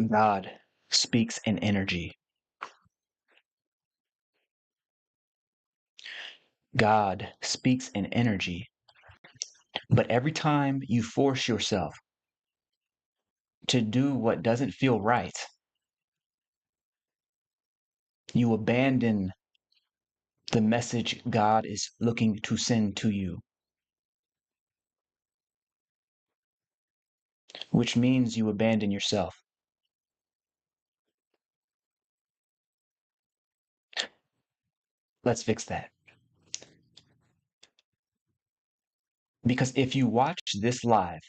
God speaks in energy. God speaks in energy. But every time you force yourself to do what doesn't feel right, you abandon the message God is looking to send to you, which means you abandon yourself. Let's fix that. Because if you watch this live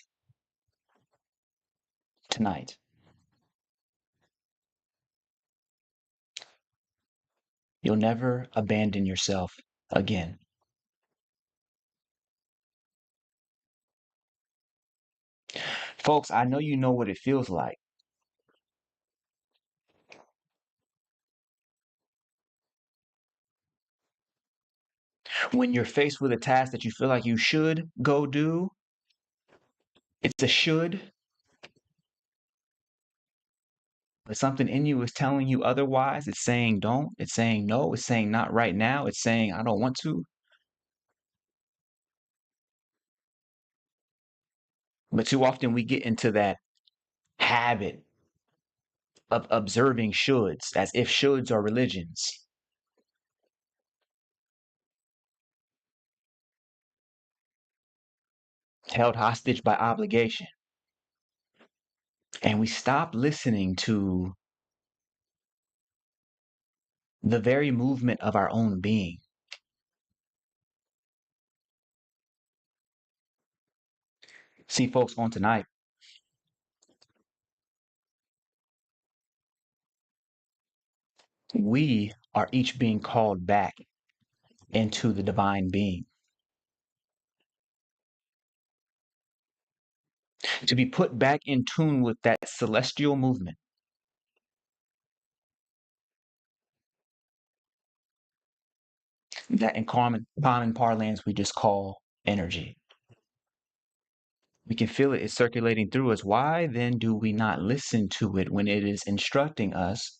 tonight, you'll never abandon yourself again. Folks, I know you know what it feels like when you're faced with a task that you feel like you should go do. It's a should, but something in you is telling you otherwise. It's saying don't, it's saying no, it's saying not right now, it's saying I don't want to. But too often we get into that habit of observing shoulds as if shoulds are religions, held hostage by obligation. And we stop listening to the very movement of our own being. See, folks, on tonight, we are each being called back into the divine being, to be put back in tune with that celestial movement, that in common parlance we just call energy. We can feel it is circulating through us. Why then do we not listen to it when it is instructing us?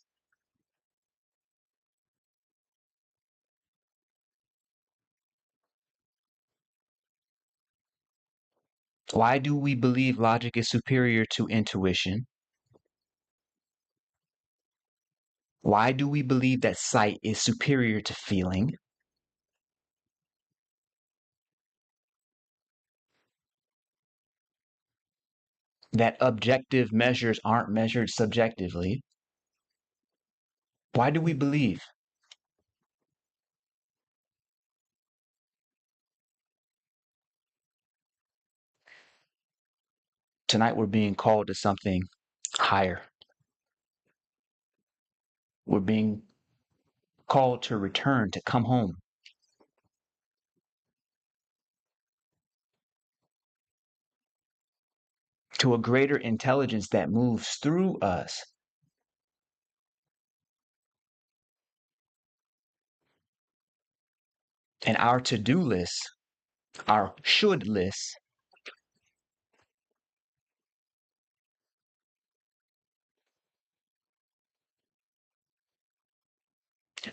Why do we believe logic is superior to intuition? Why do we believe that sight is superior to feeling? That objective measures aren't measured subjectively? Why do we believe? Tonight we're being called to something higher. We're being called to return, to come home, to a greater intelligence that moves through us. And our to-do list, our should list,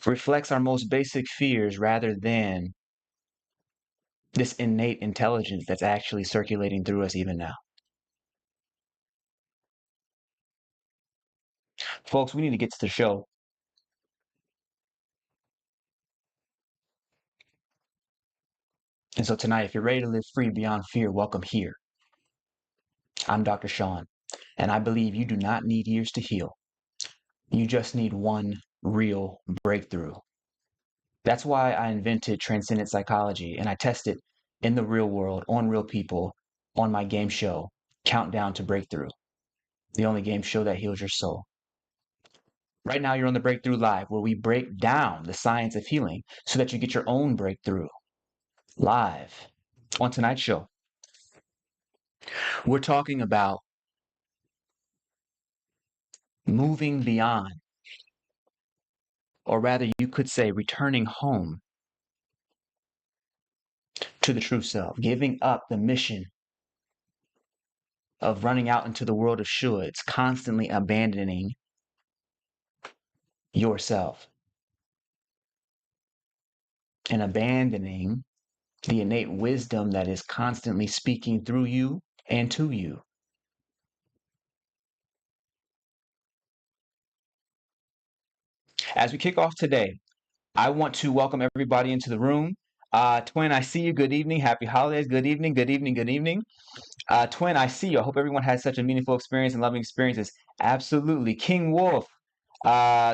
reflects our most basic fears rather than this innate intelligence that's actually circulating through us even now. Folks, we need to get to the show. And so tonight, if you're ready to live free beyond fear, welcome here. I'm Dr. Shawn, and I believe you do not need years to heal. You just need one real breakthrough. That's why I invented Transcendent Psychology, and I test it in the real world, on real people, on my game show, Countdown to Breakthrough, the only game show that heals your soul. Right now, you're on the Breakthrough Live, where we break down the science of healing so that you get your own breakthrough live. On tonight's show, we're talking about moving beyond, or rather, you could say returning home to the true self, giving up the mission of running out into the world of shoulds, constantly abandoning yourself and abandoning the innate wisdom that is constantly speaking through you and to you. As we kick off today, I want to welcome everybody into the room. Twin, I see you. Good evening. Happy holidays. Good evening. Good evening. Good evening. Twin, I see you. I hope everyone has such a meaningful experience and loving experiences. Absolutely. King Wolf.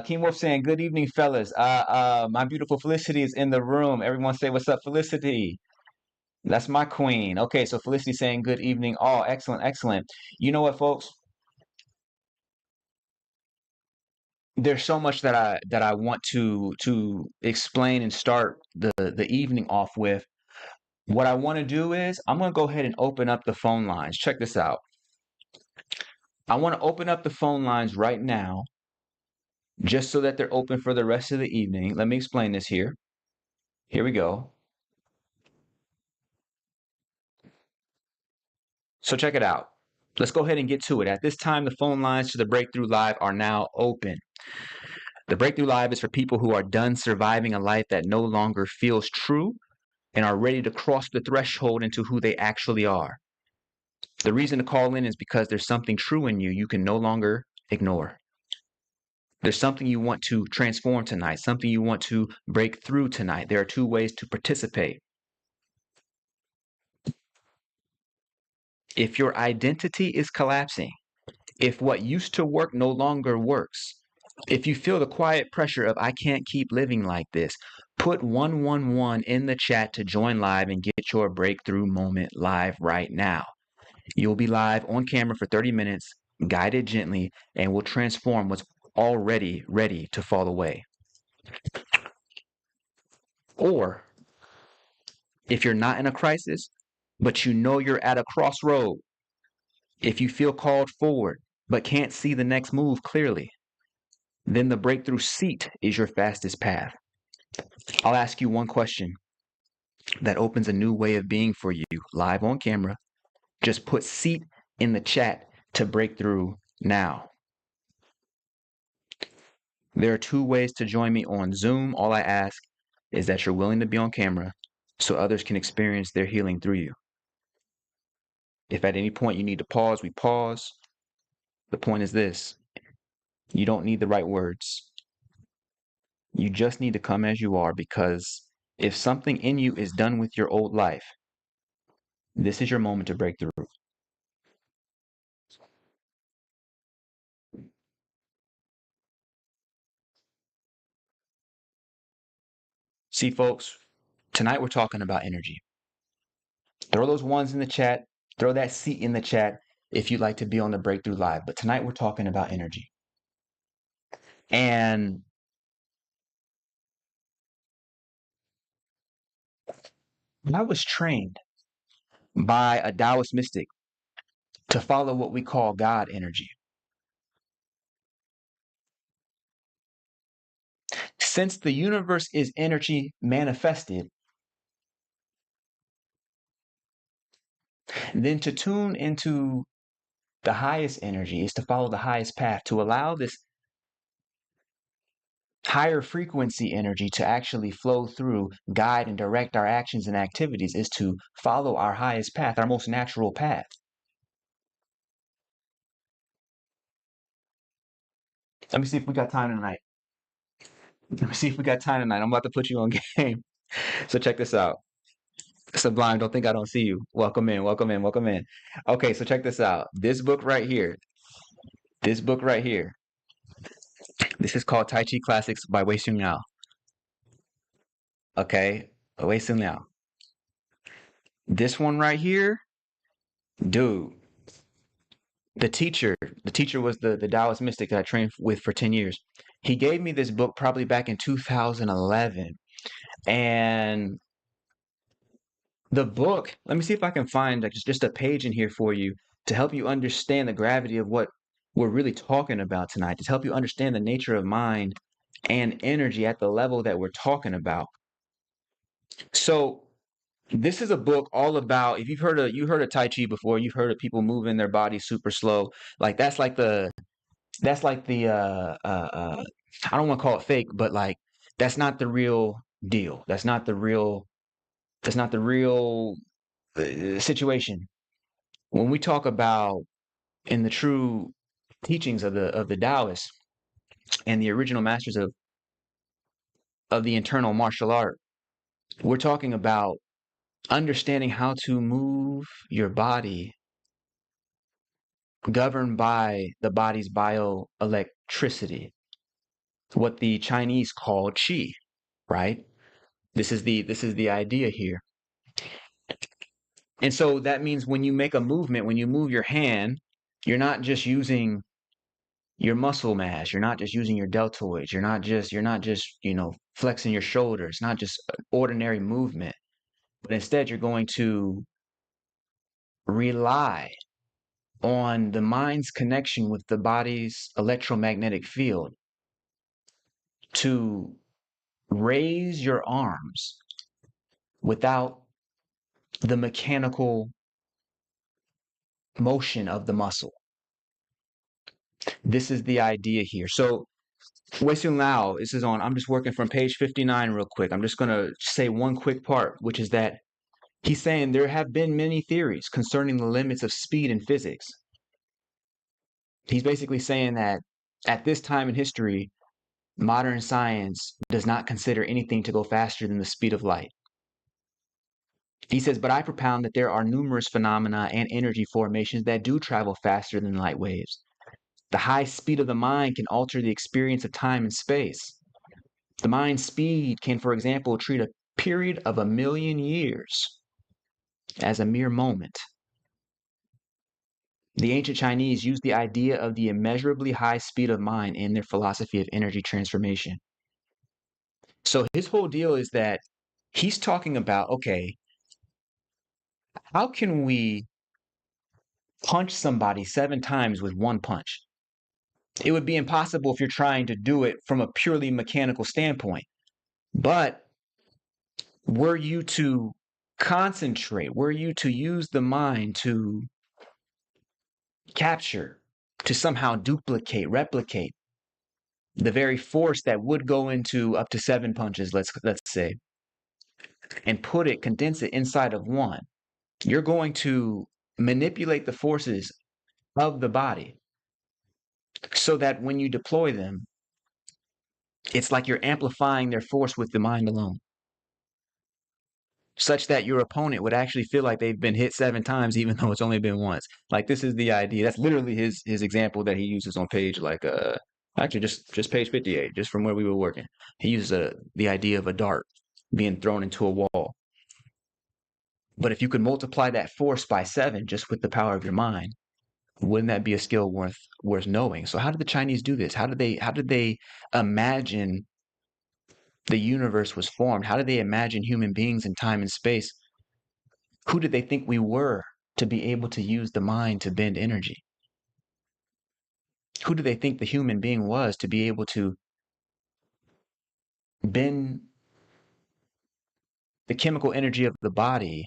King Wolf saying, good evening, fellas. My beautiful Felicity is in the room. Everyone say, what's up, Felicity? That's my queen. Okay, so Felicity saying, good evening. Oh, excellent, excellent. You know what, folks? There's so much that I want to explain and start the evening off with. What I want to do is I'm going to go ahead and open up the phone lines. Check this out. I want to open up the phone lines right now just so that they're open for the rest of the evening. Let me explain this here. Here we go. So check it out. Let's go ahead and get to it. At this time, the phone lines to the Breakthrough Live are now open. The Breakthrough Live is for people who are done surviving a life that no longer feels true and are ready to cross the threshold into who they actually are. The reason to call in is because there's something true in you you can no longer ignore. There's something you want to transform tonight, something you want to break through tonight. There are two ways to participate. If your identity is collapsing, if what used to work no longer works, if you feel the quiet pressure of, I can't keep living like this, put 111 in the chat to join live and get your breakthrough moment live right now. You'll be live on camera for 30 minutes, guided gently, and will transform what's already ready to fall away. Or if you're not in a crisis, but you know you're at a crossroad, if you feel called forward, but can't see the next move clearly, then the breakthrough seat is your fastest path. I'll ask you one question that opens a new way of being for you live on camera. Just put seat in the chat to break through now. There are two ways to join me on Zoom. All I ask is that you're willing to be on camera so others can experience their healing through you. If at any point you need to pause, we pause. The point is this: you don't need the right words. You just need to come as you are, because if something in you is done with your old life, this is your moment to break through. See, folks, tonight we're talking about energy. Throw those ones in the chat. Throw that seat in the chat if you'd like to be on the Breakthrough Live. But tonight we're talking about energy. And I was trained by a Taoist mystic to follow what we call God energy. Since the universe is energy manifested, then to tune into the highest energy is to follow the highest path, to allow this higher frequency energy to actually flow through, guide, and direct our actions and activities, is to follow our highest path, our most natural path. Let me see if we got time tonight. Let me see if we got time tonight. I'm about to put you on game. So check this out. Sublime, don't think I don't see you. Welcome in, welcome in, welcome in. Okay, so check this out. This book right here, this is called Tai Chi Classics by Wei Xun Liao. Okay, Wei Xun Liao. This one right here, dude, the teacher was the Taoist mystic that I trained with for 10 years. He gave me this book probably back in 2011. And the book, let me see if I can find like just a page in here for you to help you understand the gravity of what we're really talking about tonight, to help you understand the nature of mind and energy at the level that we're talking about. So This is a book all about, if you've heard of Tai Chi before, you've heard of people moving their body super slow. Like that's like the I don't want to call it fake, but like that's not the real deal. That's not the real situation. When we talk about in the true teachings of the Taoists and the original masters of the internal martial art, we're talking about understanding how to move your body governed by the body's bioelectricity, what the Chinese call qi, right? This is the idea here. And so that means when you make a movement, when you move your hand, you're not just using your muscle mass, you're not just using your deltoids, you're not just, flexing your shoulders, it's not just ordinary movement, but instead you're going to rely on the mind's connection with the body's electromagnetic field to raise your arms without the mechanical motion of the muscle. This is the idea here. So Weisung Lao, I'm just working from page 59 real quick. I'm just going to say one quick part, which is that he's saying there have been many theories concerning the limits of speed in physics. He's basically saying that at this time in history, modern science does not consider anything to go faster than the speed of light. He says, but I propound that there are numerous phenomena and energy formations that do travel faster than light waves. The high speed of the mind can alter the experience of time and space. The mind's speed can, for example, treat a period of 1,000,000 years as a mere moment. The ancient Chinese used the idea of the immeasurably high speed of mind in their philosophy of energy transformation. So his whole deal is that he's talking about, okay, how can we punch somebody 7 times with one punch? It would be impossible if you're trying to do it from a purely mechanical standpoint. But were you to concentrate, were you to use the mind to capture, to somehow duplicate, replicate the very force that would go into up to 7 punches, let's say, and condense it inside of one, you're going to manipulate the forces of the body so that when you deploy them, it's like you're amplifying their force with the mind alone, such that your opponent would actually feel like they've been hit 7 times, even though it's only been once. Like this is the idea. That's literally his example that he uses on page actually just page 58, just from where we were working. He uses the idea of a dart being thrown into a wall. But if you could multiply that force by 7 just with the power of your mind, wouldn't that be a skill worth knowing? So how did the Chinese do this? How did they imagine the universe was formed? How did they imagine human beings in time and space? Who did they think we were to be able to use the mind to bend energy? Who did they think the human being was to be able to bend the chemical energy of the body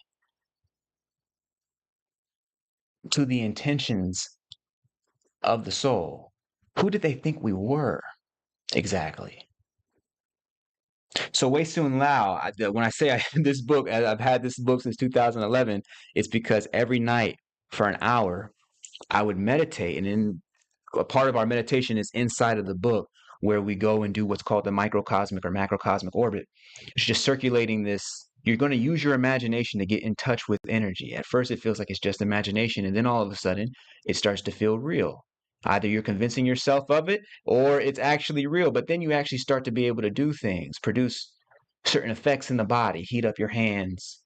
to the intentions of the soul? Who did they think we were exactly? So Wei Sun Lao, when I say this book, I've had this book since 2011, it's because every night for an hour, I would meditate. And in a part of our meditation is inside of the book where we go and do what's called the microcosmic or macrocosmic orbit. It's just circulating this. You're going to use your imagination to get in touch with energy. At first, it feels like it's just imagination. And then all of a sudden, it starts to feel real. Either you're convincing yourself of it or it's actually real. But then you actually start to be able to do things, produce certain effects in the body, heat up your hands,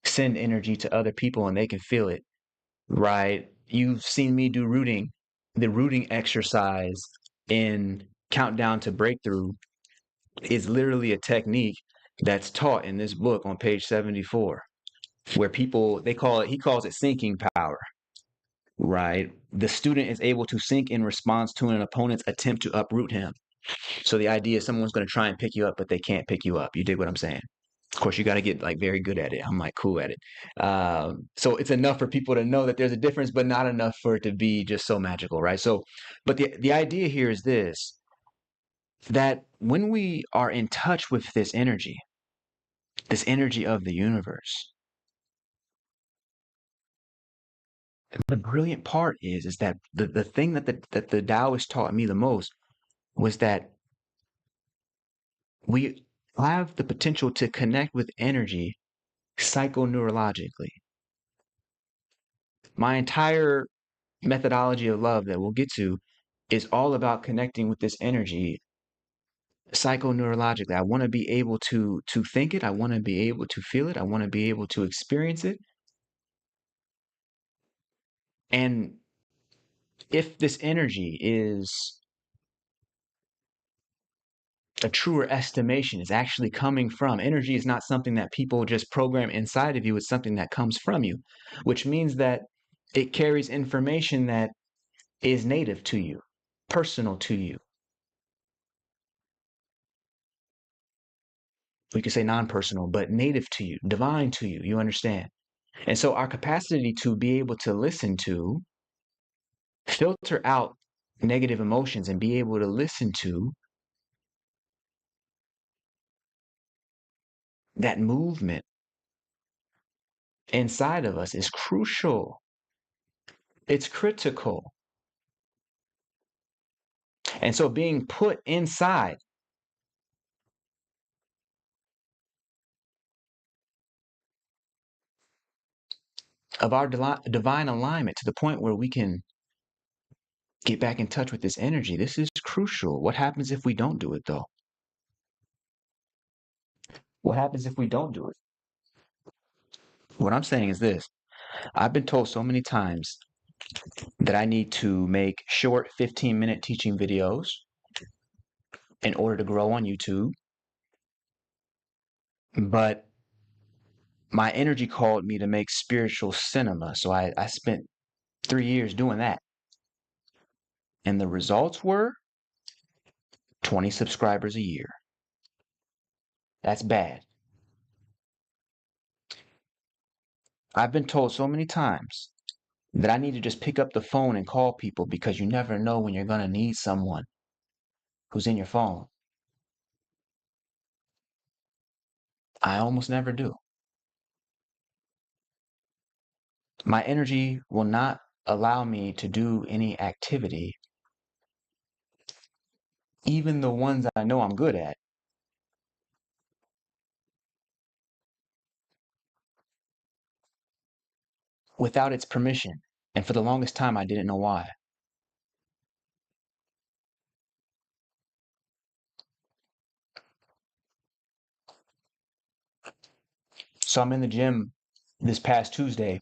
send energy to other people and they can feel it, right? You've seen me do the rooting exercise in Countdown to Breakthrough is literally a technique that's taught in this book on page 74, where he calls it sinking power, right? The student is able to sink in response to an opponent's attempt to uproot him. So the idea is someone's going to try and pick you up, but they can't pick you up. You dig what I'm saying? Of course, you got to get like very good at it. I'm like cool at it. So it's enough for people to know that there's a difference, but not enough for it to be just so magical, right? So, but the idea here is this, that when we are in touch with this energy of the universe, the brilliant part is that the thing that the Taoist taught me the most was that we have the potential to connect with energy psychoneurologically. My entire methodology of love that we'll get to is all about connecting with this energy psychoneurologically. I want to be able to think it, I want to be able to feel it, I want to be able to experience it. And if this energy is a truer estimation, is actually coming from energy, is not something that people just program inside of you, it's something that comes from you, which means that it carries information that is native to you, personal to you. We could say non-personal, but native to you, divine to you, you understand? And so our capacity to be able to listen to, filter out negative emotions and be able to listen to that movement inside of us is crucial. It's critical. And so being put inside of our divine alignment to the point where we can get back in touch with this energy, this is crucial. What happens if we don't do it, though? What happens if we don't do it? What I'm saying is this. I've been told so many times that I need to make short 15-minute teaching videos in order to grow on YouTube. But my energy called me to make spiritual cinema. So I spent 3 years doing that. And the results were 20 subscribers a year. That's bad. I've been told so many times that I need to just pick up the phone and call people because you never know when you're going to need someone who's in your phone. I almost never do. My energy will not allow me to do any activity, even the ones I know I'm good at, without its permission. And for the longest time, I didn't know why. So I'm in the gym this past Tuesday,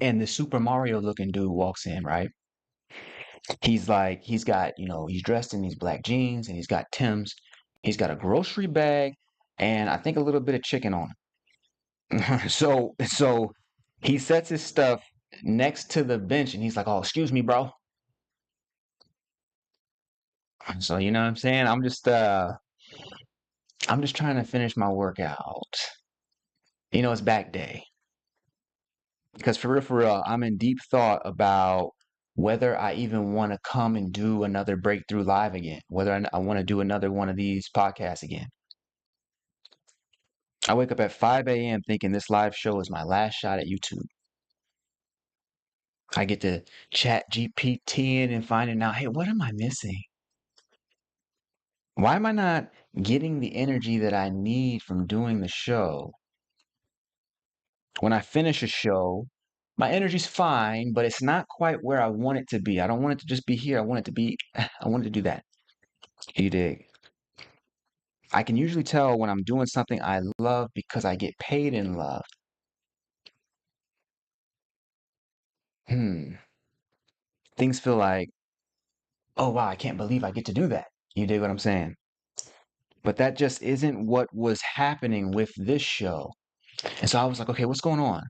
and this Super Mario looking dude walks in, right? He's like, he's got, he's dressed in these black jeans and he's got Tim's. He's got a grocery bag and I think a little bit of chicken on him. So he sets his stuff next to the bench and he's like, "Oh, excuse me, bro." So you know what I'm saying? I'm just trying to finish my workout. It's back day. Because for real, I'm in deep thought about whether I even want to come and do another breakthrough live again, whether I want to do another one of these podcasts again. I wake up at 5 a.m. thinking this live show is my last shot at YouTube. I get to chat GPT in and finding out, hey, what am I missing? Why am I not getting the energy that I need from doing the show? When I finish a show, my energy's fine, but it's not quite where I want it to be. I don't want it to just be here. I want it to be, I want it to do that. You dig? I can usually tell when I'm doing something I love because I get paid in love. Hmm. Things feel like, oh, wow, I can't believe I get to do that. You dig what I'm saying? But that just isn't what was happening with this show. And so I was like, okay, what's going on?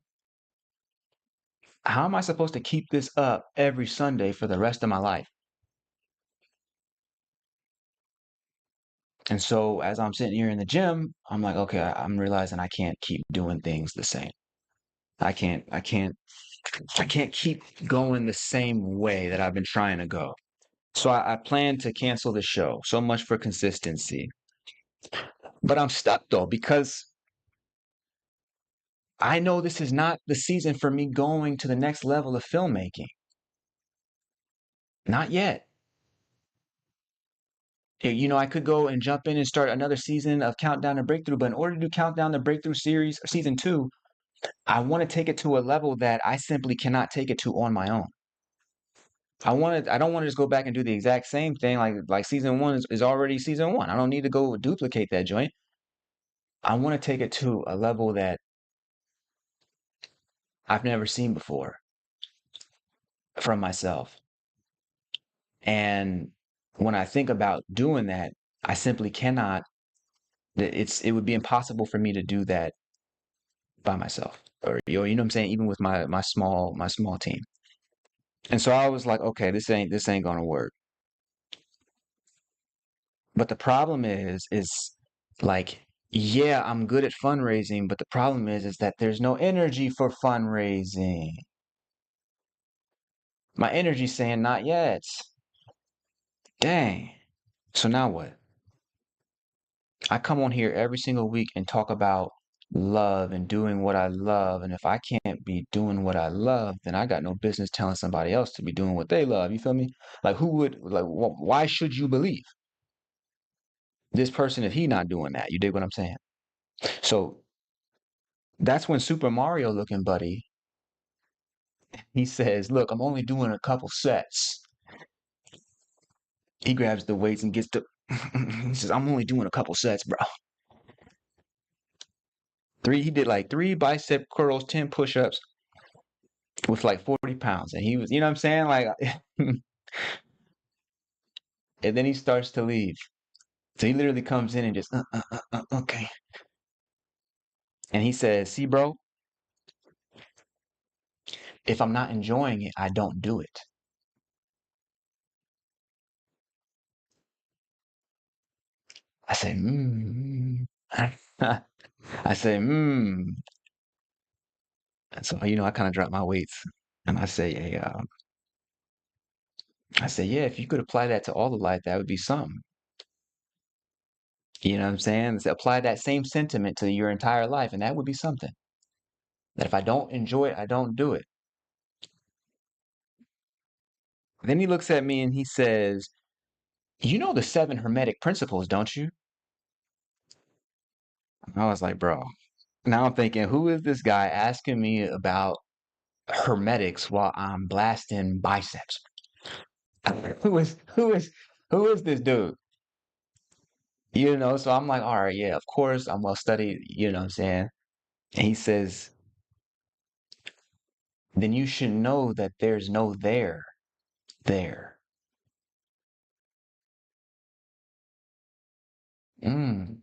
How am I supposed to keep this up every Sunday for the rest of my life? And so as I'm sitting here in the gym, I'm like, okay, I'm realizing I can't keep doing things the same. I can't keep going the same way that I've been trying to go. So I plan to cancel the show. So much for consistency. But I'm stuck though, because I know this is not the season for me going to the next level of filmmaking. Not yet. I could go and jump in and start another season of Countdown to Breakthrough, but in order to do Countdown to Breakthrough series, season two, I want to take it to a level that I simply cannot take it to on my own. I don't want to just go back and do the exact same thing. Like season one is already season one. I don't need to go duplicate that joint. I want to take it to a level that I've never seen before from myself. And when I think about doing that, I simply cannot. It would be impossible for me to do that by myself, or you know what I'm saying, even with my small team. And so I was like, okay, this ain't gonna work. But the problem is like, yeah, I'm good at fundraising, but the problem is that there's no energy for fundraising. My energy's saying not yet. Dang. So now what? I come on here every single week and talk about love and doing what I love. And if I can't be doing what I love, then I got no business telling somebody else to be doing what they love. You feel me? Like, why should you believe this person if he not doing that? You dig what I'm saying? So that's when Super Mario looking buddy, he says, look, I'm only doing a couple sets. He grabs the weights and gets to, he says, I'm only doing a couple sets, bro. He did like 3 bicep curls, 10 push-ups with like 40 pounds. And he was, you know what I'm saying? Like, and then he starts to leave. So he literally comes in and just, okay. And he says, see, bro, if I'm not enjoying it, I don't do it. I say, I say, And so, I kind of drop my weights and I say, hey, I say, yeah, if you could apply that to all of life, that would be something. You know what I'm saying? So apply that same sentiment to your entire life, and that would be something. That if I don't enjoy it, I don't do it. Then he looks at me and he says, you know the seven hermetic principles, don't you? I was like, bro. Now I'm thinking, who is this guy asking me about hermetics while I'm blasting biceps? Who is this dude? So I'm like, all right, yeah, of course, I'm well studied, you know what I'm saying? And he says, then you should know that there's no there. Mm.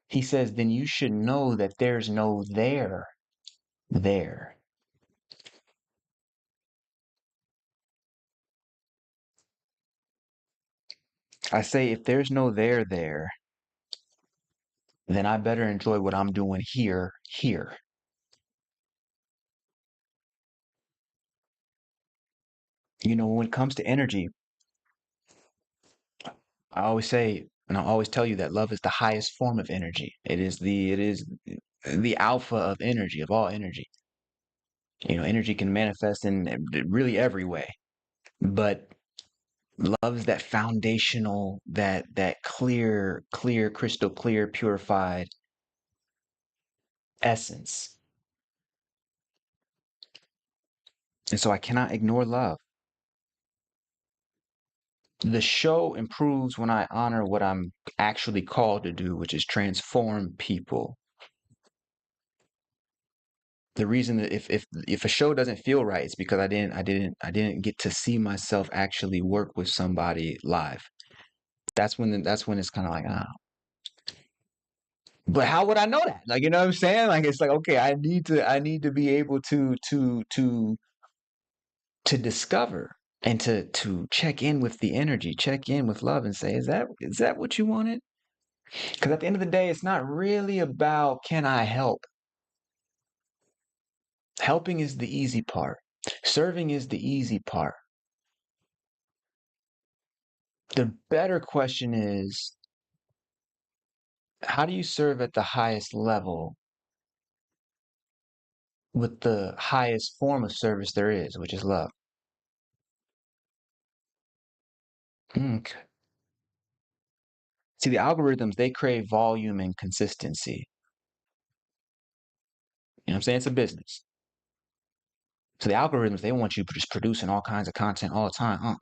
He says, then you should know that there's no there. I say, if there's no there, then I better enjoy what I'm doing here. When it comes to energy, I always say, and I always tell you that love is the highest form of energy. It is the alpha of energy, of all energy. Energy can manifest in really every way, but love is that foundational, that clear, crystal clear, purified essence. And so I cannot ignore love. The show improves when I honor what I'm actually called to do, which is transform people. The reason that if a show doesn't feel right, it's because I didn't get to see myself actually work with somebody live. That's when it's kind of like, but how would I know that? Like, you know what I'm saying? Like, it's like, okay, I need to be able to discover. and to check in with the energy, check in with love and say, is that what you wanted? Because at the end of the day, it's not really about can I help? Helping is the easy part. Serving is the easy part. The better question is, how do you serve at the highest level with the highest form of service there is, which is love? Okay. See, the algorithms, they crave volume and consistency. You know what I'm saying? It's a business. So the algorithms, they want you just producing all kinds of content all the time.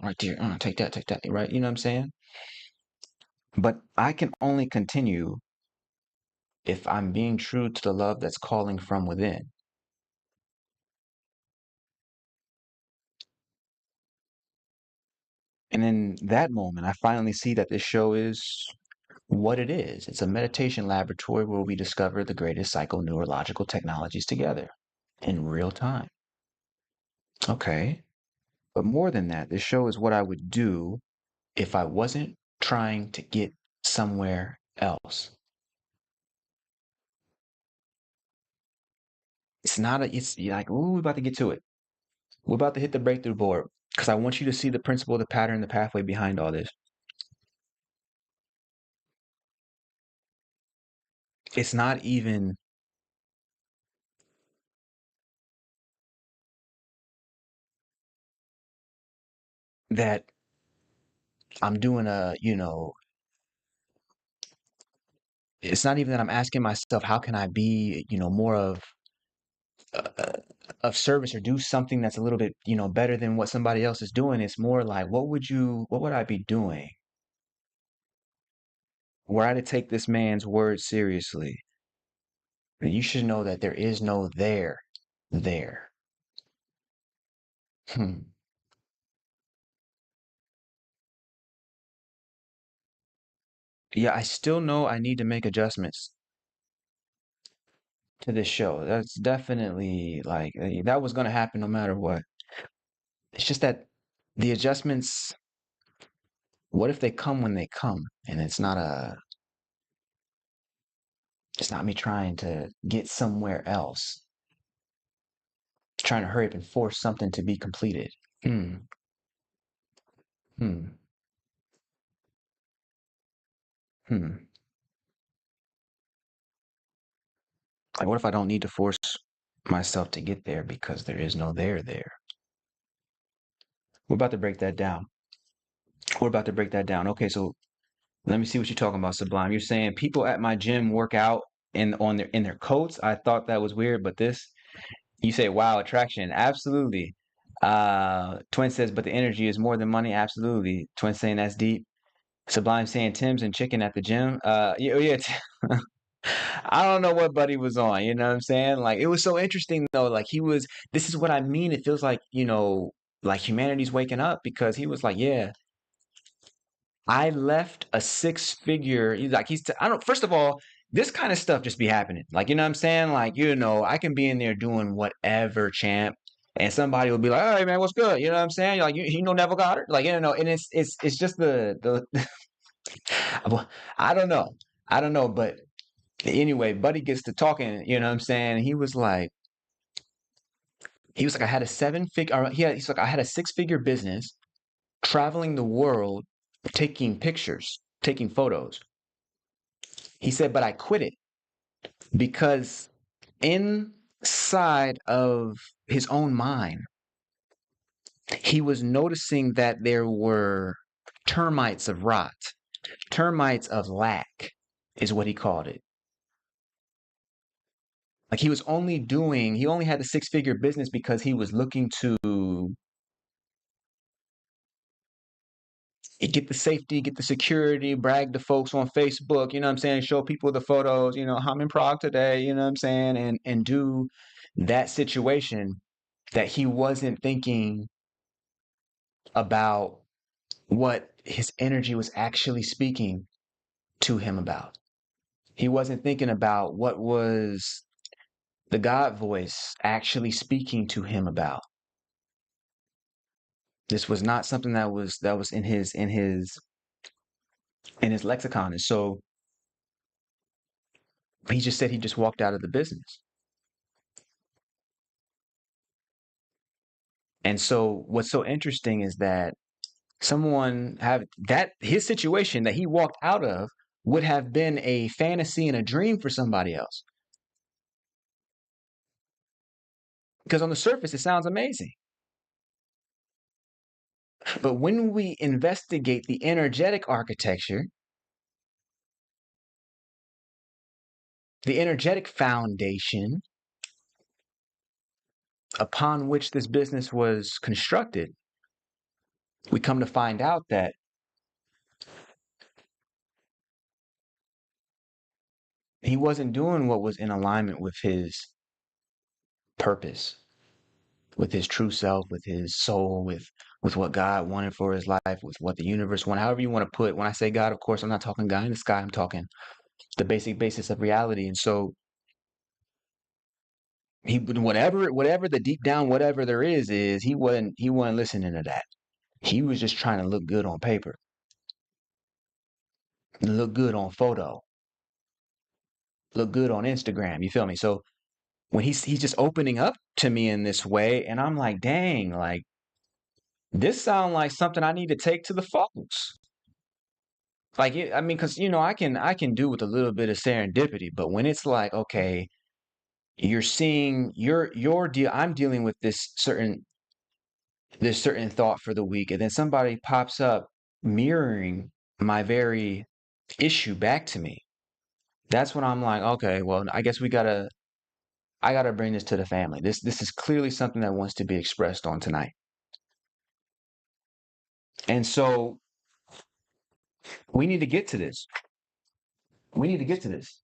Right there. Take that, right? You know what I'm saying? But I can only continue if I'm being true to the love that's calling from within. And in that moment, I finally see that this show is what it is. It's a meditation laboratory where we discover the greatest psychoneurological technologies together in real time. Okay. But more than that, this show is what I would do if I wasn't trying to get somewhere else. It's not a, it's you're like, ooh, we're about to get to it. We're about to hit the breakthrough board because I want you to see the principle, the pattern, the pathway behind all this. It's not even that I'm doing it's not even that I'm asking myself, how can I be, more of service or do something that's a little bit, better than what somebody else is doing. It's more like, what would I be doing were I to take this man's word seriously? You should know that there is no there. Hmm. Yeah, I still know I need to make adjustments to this show. That's definitely like that was going to happen no matter what. It's just that the adjustments, what if they come when they come and it's not me trying to get somewhere else, trying to hurry up and force something to be completed. Hmm. Hmm. Hmm. Like, what if I don't need to force myself to get there because there is no there? We're about to break that down. We're about to break that down. Okay, so let me see what you're talking about, Sublime. You're saying people at my gym work out in their coats. I thought that was weird, but this you say, wow, attraction. Absolutely. Twin says, but the energy is more than money. Absolutely. Twin saying that's deep. Sublime saying Tim's and chicken at the gym. Yeah, yeah. I don't know what Buddy was on. You know what I'm saying? Like it was so interesting though. Like he was. This is what I mean. It feels like like humanity's waking up because he was like, yeah, I left a six figure. He's like, I don't. First of all, this kind of stuff just be happening. Like you know what I'm saying? Like I can be in there doing whatever, champ. And somebody will be like, "Hey man, what's good?" You know what I'm saying? Like you know, never got it. Like and it's just the well, I don't know. I don't know, but anyway, Buddy gets to talking, you know what I'm saying? He was like, I had a seven figure, he's like, I had a six-figure business traveling the world, taking pictures, taking photos. He said, but I quit it because inside of his own mind, he was noticing that there were termites of rot, termites of lack, is what he called it. Like he only had a six-figure business because he was looking to get the safety, get the security, brag to folks on Facebook, you know what I'm saying? Show people the photos, I'm in Prague today, you know what I'm saying? And do that situation that he wasn't thinking about what his energy was actually speaking to him about. He wasn't thinking about what was the God voice actually speaking to him about. This was not something that was in his lexicon. And so he just said he just walked out of the business. And so what's so interesting is that someone have that his situation that he walked out of would have been a fantasy and a dream for somebody else. Because on the surface, it sounds amazing. But when we investigate the energetic architecture, the energetic foundation upon which this business was constructed, we come to find out that he wasn't doing what was in alignment with his purpose, with his true self, with his soul, with what God wanted for his life, with what the universe wanted, however you want to put. When I say God, of course, I'm not talking God in the sky. I'm talking the basic basis of reality. And so he whatever the deep down whatever there is he wasn't listening to that. He was just trying to look good on paper, look good on photo, look good on Instagram. You feel me? So when he's just opening up to me in this way, and I'm like, dang, like this sounds like something I need to take to the folks. Like I mean, because I can do with a little bit of serendipity, but when it's like, okay, you're seeing your deal, I'm dealing with this certain thought for the week, and then somebody pops up mirroring my very issue back to me. That's when I'm like, okay, well, I guess I gotta bring this to the family. This is clearly something that wants to be expressed on tonight. And so we need to get to this. We need to get to this.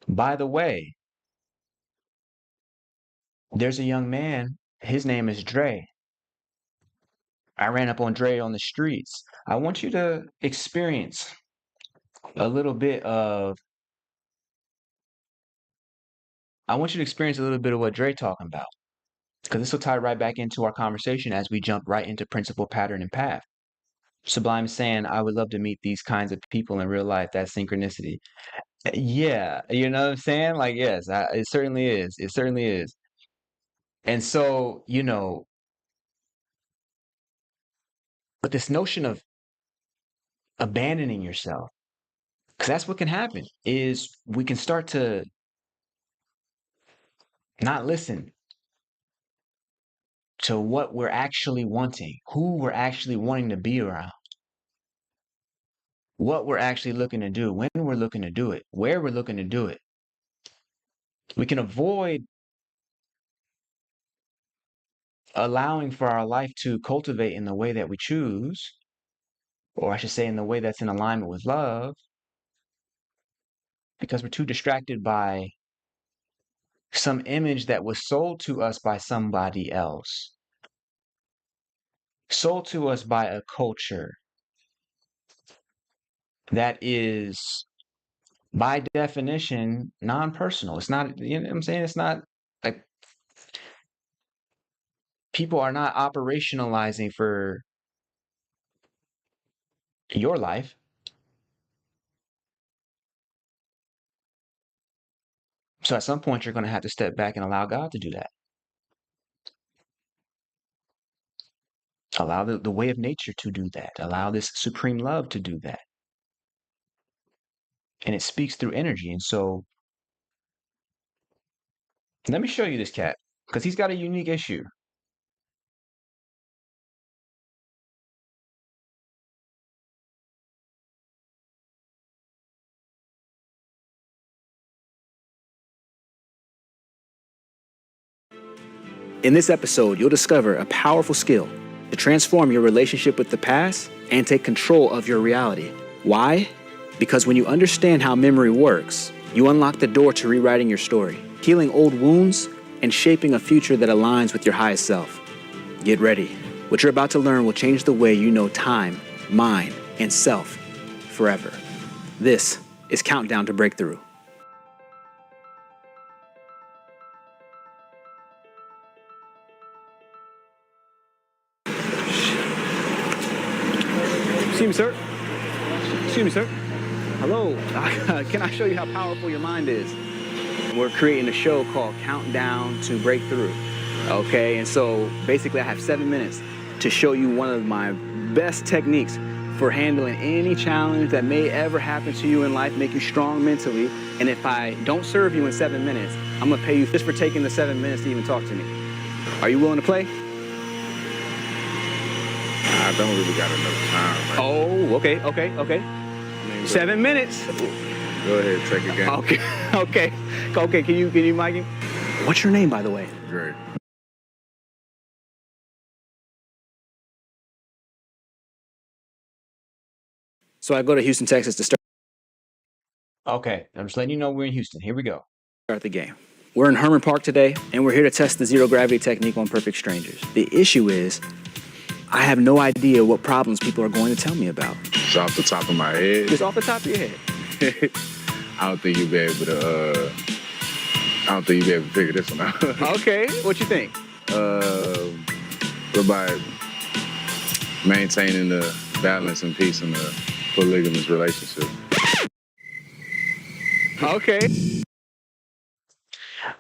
By the way, there's a young man, his name is Dre. I ran up on Dre on the streets. I want you to experience a little bit of I want you to experience a little bit of what Dre talking about. Because this will tie right back into our conversation as we jump right into principle, pattern, and path. Sublime is saying, I would love to meet these kinds of people in real life. That's synchronicity. Yeah, you know what I'm saying? Like, yes, it certainly is. It certainly is. And so, but this notion of abandoning yourself, because that's what can happen, is we can start to not listen to what we're actually wanting, who we're actually wanting to be around, what we're actually looking to do, when we're looking to do it, where we're looking to do it. We can avoid allowing for our life to cultivate in the way that we choose, or I should say, in the way that's in alignment with love, because we're too distracted by some image that was sold to us by somebody else, sold to us by a culture that is, by definition, non-personal. It's not, you know what I'm saying? It's not like people are not operationalizing for your life. So at some point, you're going to have to step back and allow God to do that. Allow the way of nature to do that. Allow this supreme love to do that. And it speaks through energy. And so let me show you this cat because he's got a unique issue. In this episode, you'll discover a powerful skill to transform your relationship with the past and take control of your reality. Why? Because when you understand how memory works, you unlock the door to rewriting your story, healing old wounds, and shaping a future that aligns with your highest self. Get ready. What you're about to learn will change the way you know time, mind, and self forever. This is Countdown to Breakthrough. Sir? Excuse me, sir. Hello. Can I show you how powerful your mind is? We're creating a show called Countdown to Breakthrough. Okay, and so basically I have 7 minutes to show you one of my best techniques for handling any challenge that may ever happen to you in life, make you strong mentally. And if I don't serve you in 7 minutes, I'm gonna pay you just for taking the 7 minutes to even talk to me. Are you willing to play? I don't really got enough time. Right? Oh, okay. I mean, 7 minutes. Go ahead, check again. Okay. Can you mic him? What's your name, by the way? Great. So I go to Houston, Texas to Okay, I'm just letting you know we're in Houston. Here we go. start the game. We're in Herman Park today, and we're here to test the zero gravity technique on perfect strangers. The issue is, I have no idea what problems people are going to tell me about. It's off the top of my head. Just off the top of your head. I don't think you'll be able to. I don't think you'll be able to figure this one out. Okay, what you think? By maintaining the balance and peace in the polygamous relationship.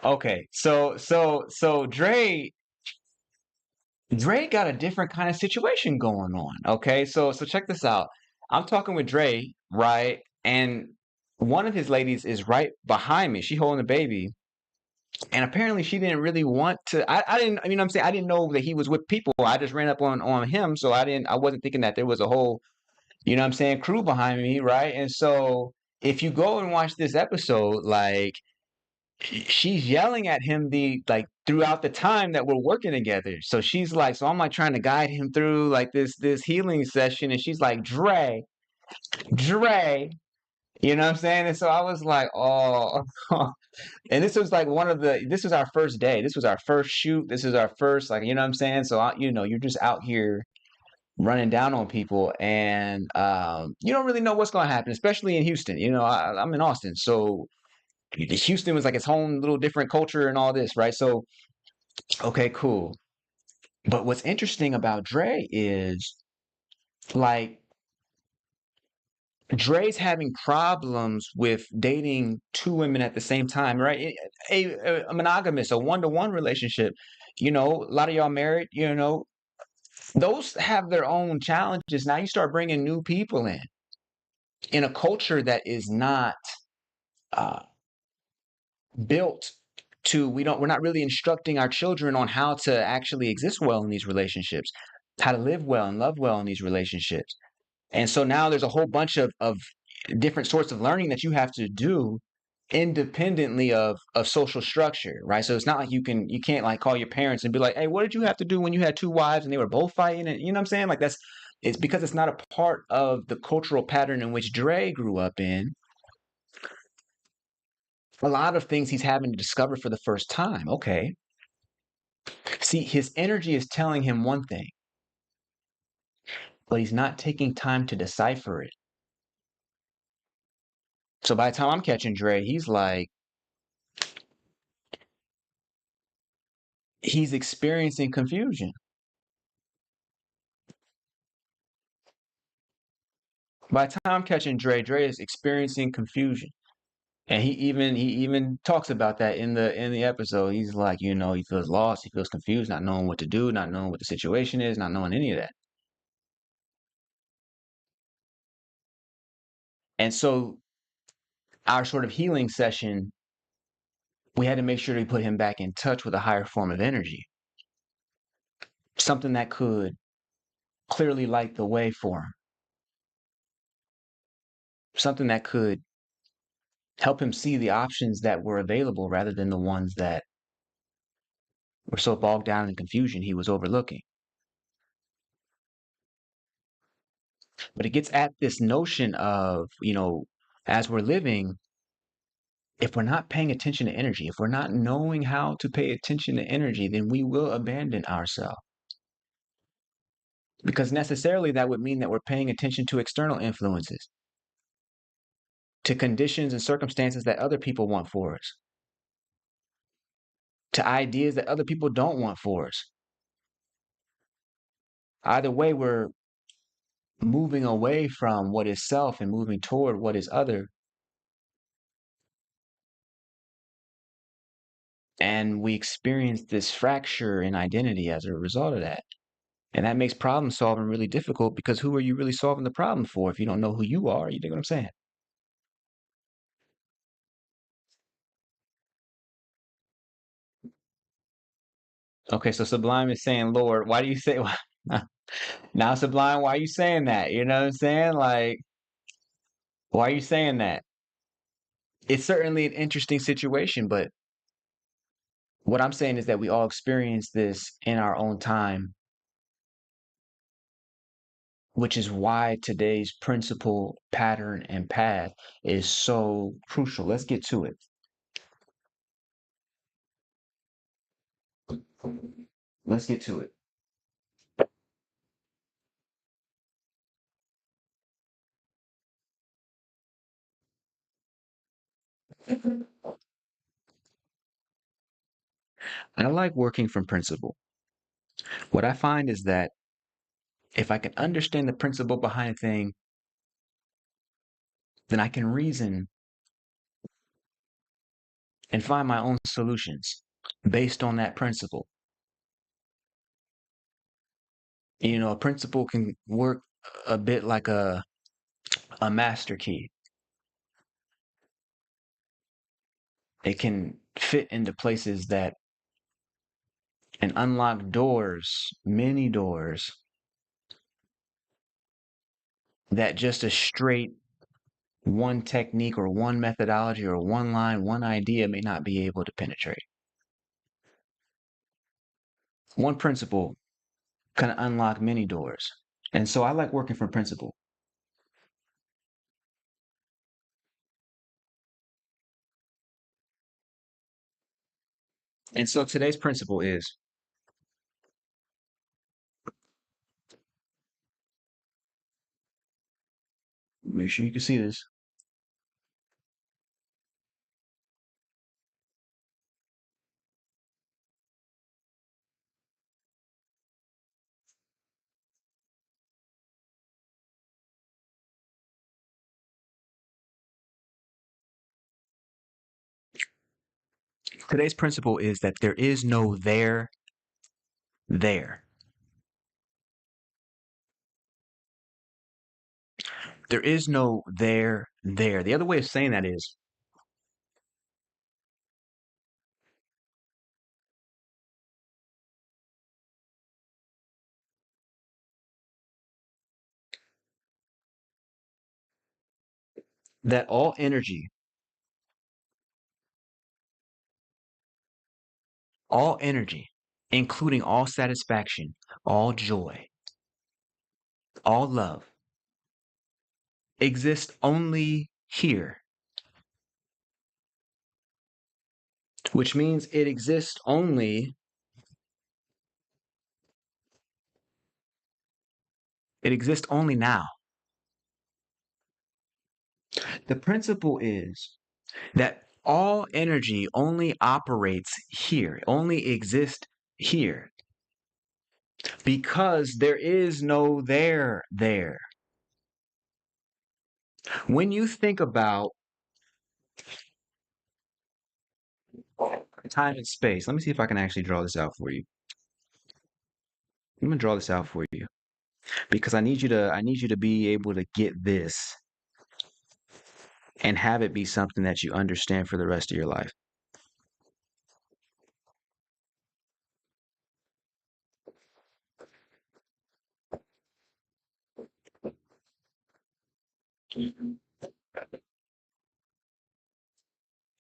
Okay, so Dre got a different kind of situation going on. Okay, so check this out. I'm talking with Dre, right? And one of his ladies is right behind me. She holding the baby. And apparently she didn't really want to. I didn't, I mean, I'm saying I didn't know that he was with people. I just ran up on him. So I wasn't thinking that there was a whole, I'm saying, crew behind me, right? And so if you go and watch this episode, like she's yelling at him throughout the time that we're working together. So she's like, so I'm like trying to guide him through like this healing session, and she's like, Dre, you know what I'm saying? And so I was like, oh, and this was like this was our first day. This was our first shoot. This is our first, like, you know what I'm saying? So you're just out here running down on people, and you don't really know what's going to happen, especially in Houston. I'm in Austin, so Houston was like its own little different culture and all this, right? So, okay, cool. But what's interesting about Dre is like Dre's having problems with dating two women at the same time, right? A monogamous, a one-to-one relationship. A lot of y'all married, those have their own challenges. Now you start bringing new people in a culture that is not uh, built we're not really instructing our children on how to actually exist well in these relationships, how to live well and love well in these relationships. And so now there's a whole bunch of different sorts of learning that you have to do independently of social structure, right? So it's not like you can't like call your parents and be like, hey, what did you have to do when you had two wives and they were both fighting? And you know what I'm saying? Like it's because it's not a part of the cultural pattern in which Dre grew up in. A lot of things he's having to discover for the first time. Okay. See, his energy is telling him one thing, but he's not taking time to decipher it. So by the time I'm catching Dre, he's experiencing confusion. By the time I'm catching Dre is experiencing confusion. And he even talks about that in the episode. He's like, he feels lost, he feels confused, not knowing what to do, not knowing what the situation is, not knowing any of that. And so our sort of healing session, we had to make sure to put him back in touch with a higher form of energy, something that could clearly light the way for him, something that could help him see the options that were available rather than the ones that were so bogged down in confusion he was overlooking. But it gets at this notion of, as we're living, if we're not paying attention to energy, if we're not knowing how to pay attention to energy, then we will abandon ourselves. Because necessarily that would mean that we're paying attention to external influences, to conditions and circumstances that other people want for us, to ideas that other people don't want for us. Either way, we're moving away from what is self and moving toward what is other. And we experience this fracture in identity as a result of that. And that makes problem solving really difficult because who are you really solving the problem for if you don't know who you are? You dig what I'm saying? Okay, so Sublime is saying, Lord, why do you say now Sublime, why are you saying that? You know what I'm saying? Like, why are you saying that? It's certainly an interesting situation, but what I'm saying is that we all experience this in our own time, which is why today's principle, pattern, and path is so crucial. Let's get to it. Let's get to it. I like working from principle. What I find is that if I can understand the principle behind a thing, then I can reason and find my own solutions based on that principle. You know, a principle can work a bit like a master key. It can fit into places that and unlock doors, many doors that just a straight one technique or one methodology or one line, one idea may not be able to penetrate. One principle can unlock many doors. And so I like working from principle. And so today's principle is make sure you can see this. Today's principle is that there is no there. There is no there. The other way of saying that is that all energy, including all satisfaction, all joy, all love, exists only here, which means it exists only now. The principle is that all energy only operates here, only exists here, because there is no there. When you think about time and space, let me see if I can actually draw this out for you. I'm gonna draw this out for you because I need you to be able to get this and have it be something that you understand for the rest of your life.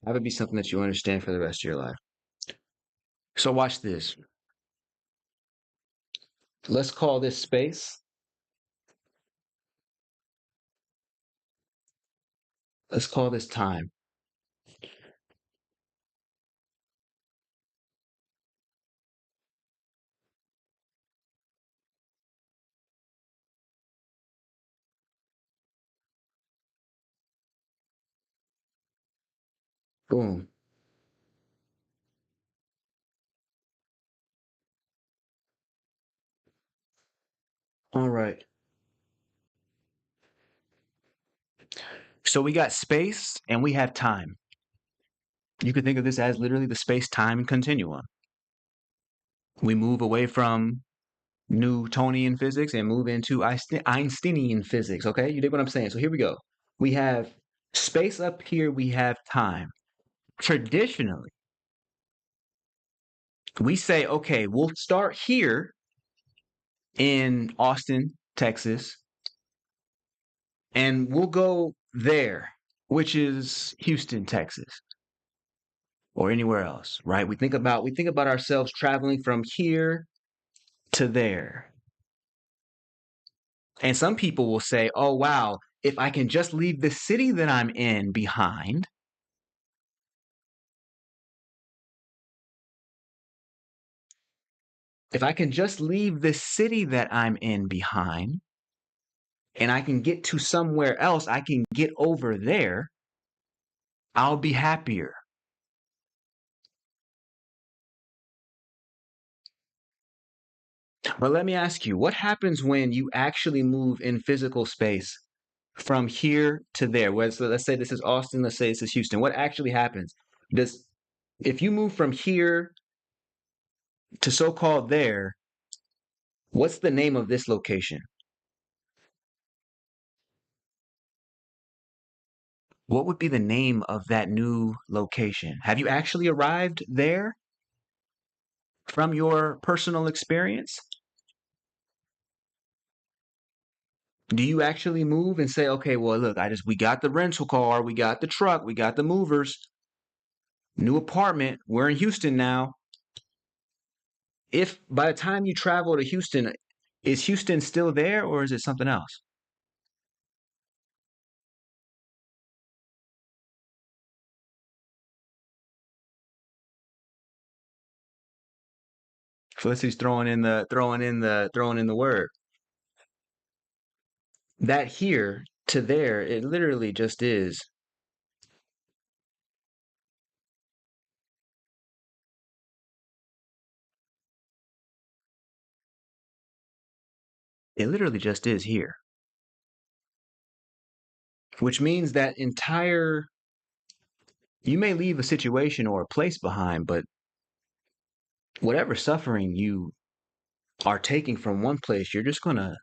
Have it be something that you understand for the rest of your life. So watch this. Let's call this space. Let's call this time. Boom. All right. So we got space and we have time. You could think of this as literally the space-time continuum. We move away from Newtonian physics and move into Einsteinian physics, okay? You dig what I'm saying? So here we go. We have space up here, we have time. Traditionally, we say, okay, we'll start here in Austin, Texas, and we'll go there, which is Houston, Texas, or anywhere else, right? We think about ourselves traveling from here to there. And some people will say, "Oh wow, if I can just leave the city that I'm in behind, if I can just leave the city that I'm in behind and I can get to somewhere else, I can get over there, I'll be happier." But let me ask you, what happens when you actually move in physical space from here to there? Let's say this is Austin, let's say this is Houston. What actually happens? Does If you move from here to so-called there, what's the name of this location? What would be the name of that new location? Have you actually arrived there from your personal experience? Do you actually move and say, okay, well, look, we got the rental car, we got the truck, we got the movers, new apartment, we're in Houston now. If by the time you travel to Houston, is Houston still there or is it something else? Felicity's throwing in the word. That here to there, it literally just is. It literally just is here. Which means that you may leave a situation or a place behind, but whatever suffering you are taking from one place, you're just gonna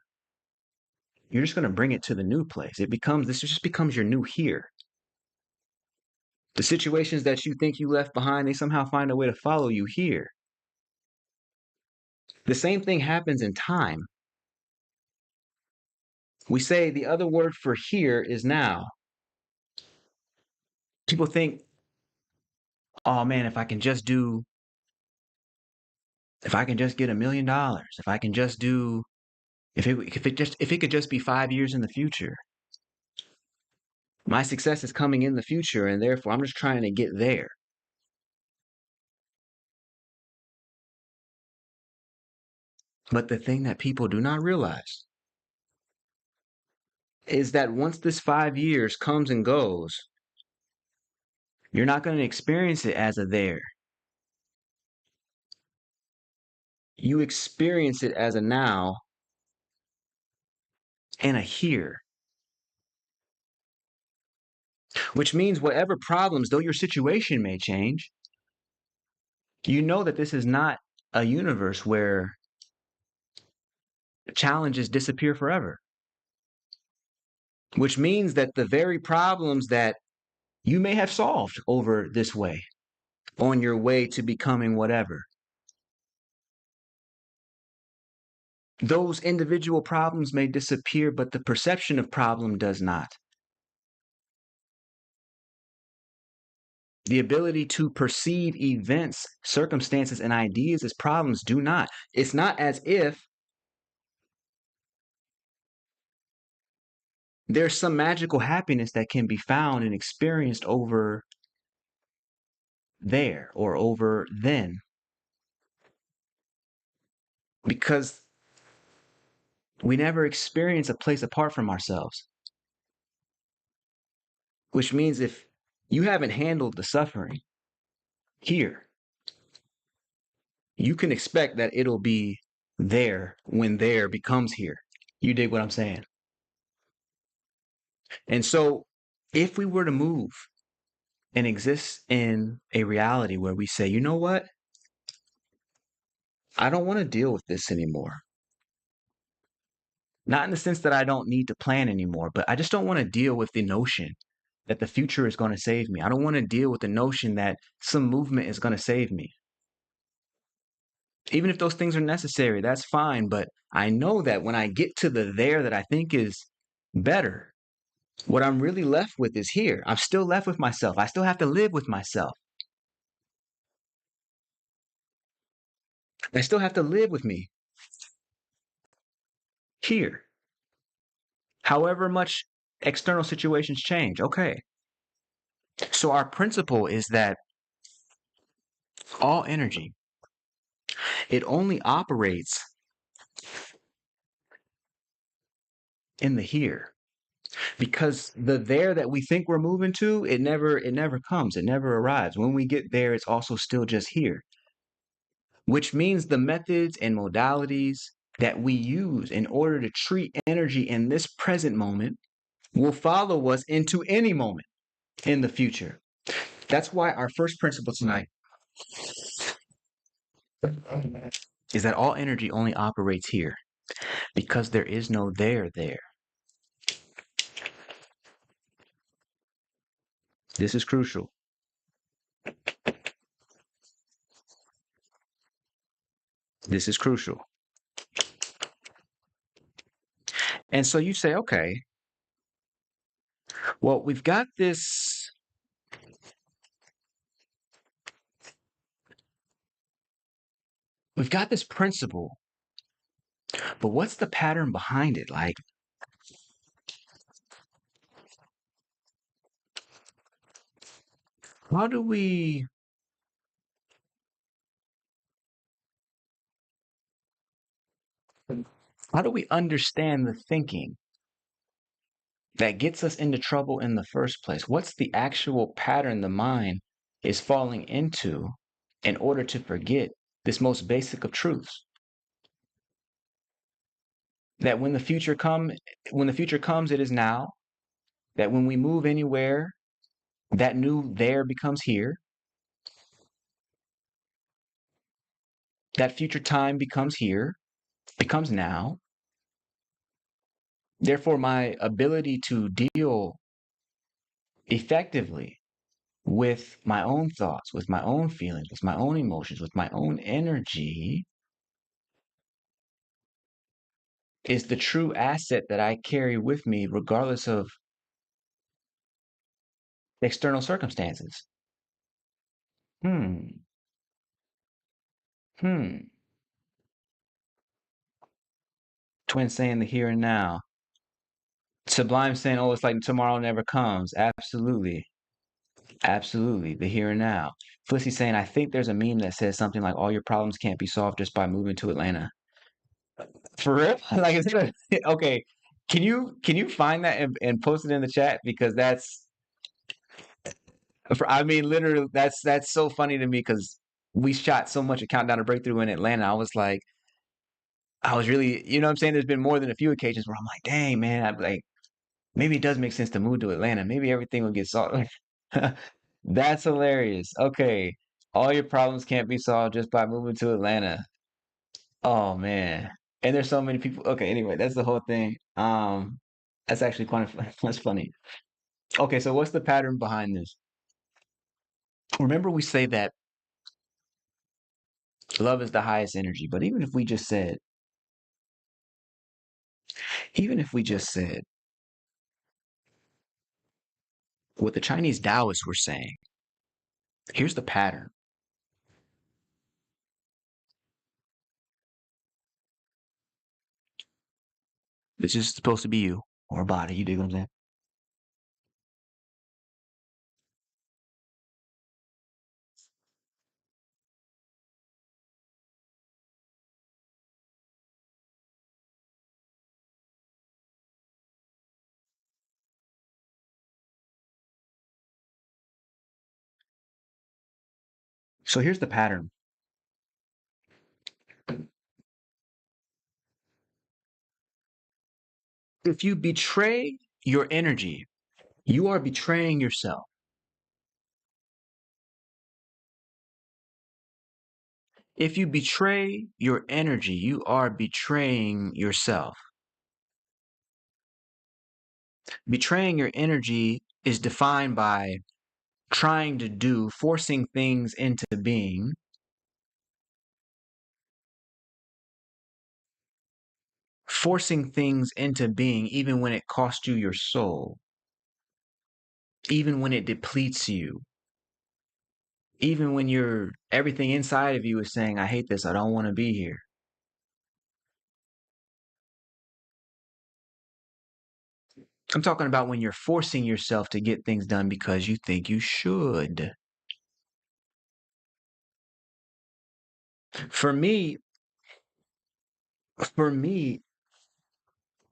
bring it to the new place. This just becomes your new here. The situations that you think you left behind, they somehow find a way to follow you here. The same thing happens in time. We say the other word for here is now. People think, oh man, if I can just get $1 million, if I can just do, if it could just be 5 years in the future, my success is coming in the future, and therefore I'm just trying to get there. But the thing that people do not realize is that once this 5 years comes and goes, you're not going to experience it as a there. You experience it as a now and a here, which means whatever problems, though your situation may change, you know that this is not a universe where challenges disappear forever, which means that the very problems that you may have solved over this way, on your way to becoming whatever, those individual problems may disappear, but the perception of problem does not. The ability to perceive events, circumstances, and ideas as problems do not. It's not as if there's some magical happiness that can be found and experienced over there or over then. Because we never experience a place apart from ourselves. Which means if you haven't handled the suffering here, you can expect that it'll be there when there becomes here. You dig what I'm saying? And so If we were to move and exist in a reality where we say, you know what? I don't want to deal with this anymore. Not in the sense that I don't need to plan anymore, but I just don't want to deal with the notion that the future is going to save me. I don't want to deal with the notion that some movement is going to save me. Even if those things are necessary, that's fine. But I know that when I get to the there that I think is better, what I'm really left with is here. I'm still left with myself. I still have to live with myself. I still have to live with me here. However much external situations change. Okay. So our principle is that all energy, it only operates in the here. Because the there that we think we're moving to, it never comes. It never arrives. When we get there, it's also still just here. Which means the methods and modalities that we use in order to treat energy in this present moment will follow us into any moment in the future. That's why our first principle tonight is that all energy only operates here because there is no there there. This is crucial. This is crucial. And so you say, okay, well, we've got this principle, but what's the pattern behind it? Like, how do we how do we understand the thinking that gets us into trouble in the first place? What's the actual pattern the mind is falling into in order to forget this most basic of truths? That when the future comes, it is now. That when we move anywhere, that new there becomes here. That future time becomes here, becomes now. Therefore, my ability to deal effectively with my own thoughts, with my own feelings, with my own emotions, with my own energy is the true asset that I carry with me, regardless of external circumstances. Hmm. Hmm. Twin saying the here and now. Sublime saying, oh, it's like tomorrow never comes. Absolutely. Absolutely. The here and now. Felicity saying, I think there's a meme that says something like all your problems can't be solved just by moving to Atlanta. For real? Like, is it okay? Can you find that and post it in the chat because I mean literally that's so funny to me because we shot so much of Countdown to Breakthrough in Atlanta. I was really, you know what I'm saying? There's been more than a few occasions where I'm like, dang man, I'm like maybe it does make sense to move to Atlanta. Maybe everything will get solved. That's hilarious. Okay. All your problems can't be solved just by moving to Atlanta. Oh man. And there's so many people. Okay, anyway, that's the whole thing. That's actually quite that's funny. Okay, so what's the pattern behind this? Remember we say that love is the highest energy, but even if we just said what the Chinese Taoists were saying, here's the pattern. This is supposed to be you or a body, you dig what I'm saying? So here's the pattern. If you betray your energy You are betraying yourself. If you betray your energy, you are betraying yourself. Betraying your energy is defined by trying to do, forcing things into being, even when it costs you your soul, even when it depletes you, even when everything inside of you is saying, I hate this, I don't want to be here. I'm talking about when you're forcing yourself to get things done because you think you should. For me, for me,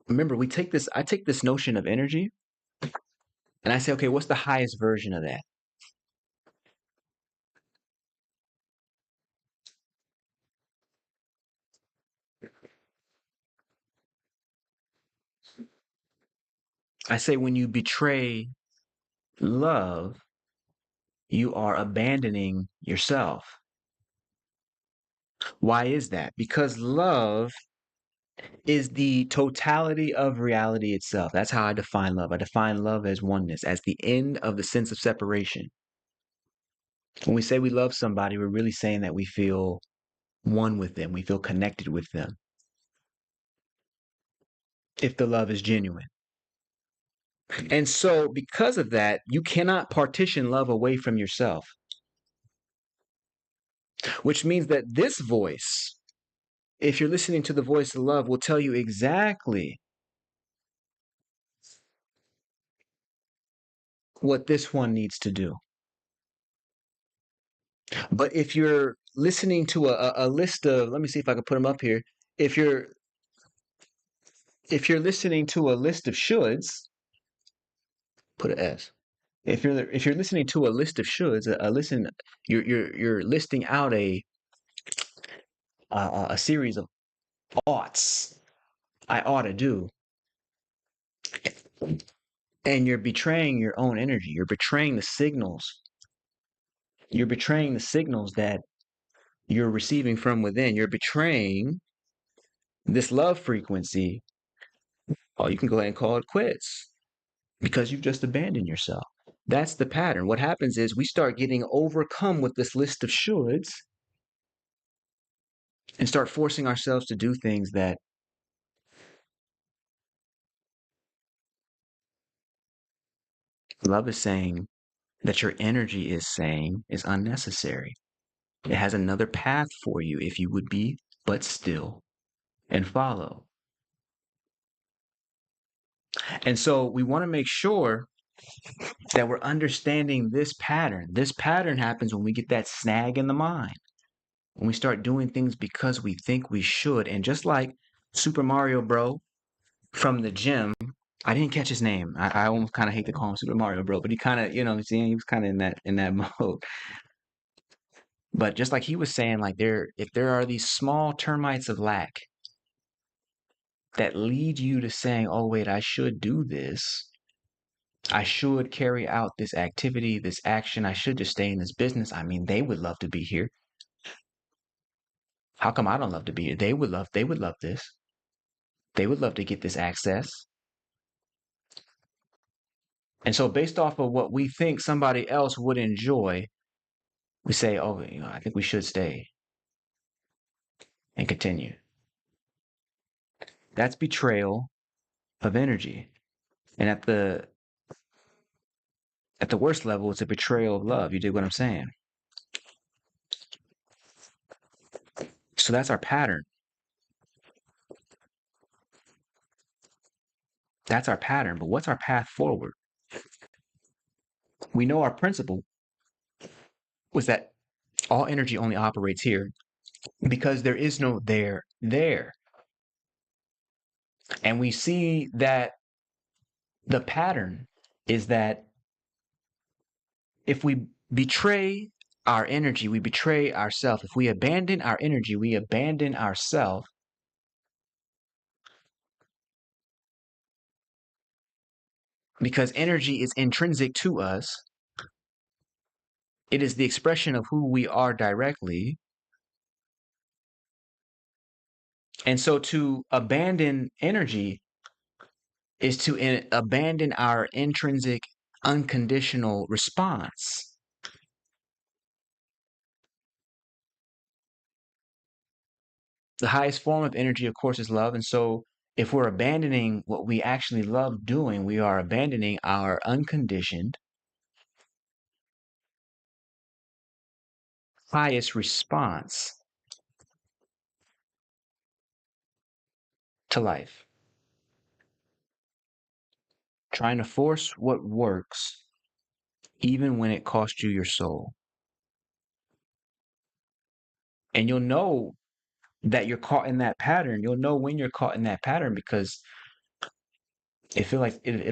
remember I take this notion of energy and I say, okay, what's the highest version of that? I say when you betray love, you are abandoning yourself. Why is that? Because love is the totality of reality itself. That's how I define love. I define love as oneness, as the end of the sense of separation. When we say we love somebody, we're really saying that we feel one with them, we feel connected with them, if the love is genuine. And so, because of that, you cannot partition love away from yourself, which means that this voice, if you're listening to the voice of love, will tell you exactly what this one needs to do. But if you're listening to a list of, let me see if I can put them up here. If you're listening to a list of shoulds, put an S. If you're listening to a list of shoulds, you're listing out a series of oughts. I ought to do, and you're betraying your own energy. You're betraying the signals. You're betraying the signals that you're receiving from within. You're betraying this love frequency. Oh, you can go ahead and call it quits because you've just abandoned yourself. That's the pattern. What happens is we start getting overcome with this list of shoulds and start forcing ourselves to do things that love is saying, that your energy is saying is unnecessary. It has another path for you if you would be but still and follow. And so we want to make sure that we're understanding this pattern. This pattern happens when we get that snag in the mind, when we start doing things because we think we should. And just like Super Mario Bro from the gym, I didn't catch his name. I almost kind of hate to call him Super Mario Bro, but he kind of, he was kind of in that mode. But just like he was saying, like if there are these small termites of lack that lead you to saying, oh wait, I should do this. I should carry out this activity, this action. I should just stay in this business. I mean, they would love to be here. How come I don't love to be here? They would love this. They would love to get this access. And so based off of what we think somebody else would enjoy, we say, oh, I think we should stay and continue. That's betrayal of energy. And at the worst level, it's a betrayal of love. You dig what I'm saying? So that's our pattern. That's our pattern. But what's our path forward? We know our principle was that all energy only operates here because there is no there. And we see that the pattern is that if we betray our energy, we betray ourselves. If we abandon our energy, we abandon ourselves. because energy is intrinsic to us. It is the expression of who we are directly. And so to abandon energy is to abandon our intrinsic, unconditional response. The highest form of energy, of course, is love. And so if we're abandoning what we actually love doing, we are abandoning our unconditioned, highest response to life. Trying to force what works, even when it costs you your soul. And you'll know that you're caught in that pattern. You'll know when you're caught in that pattern because it'll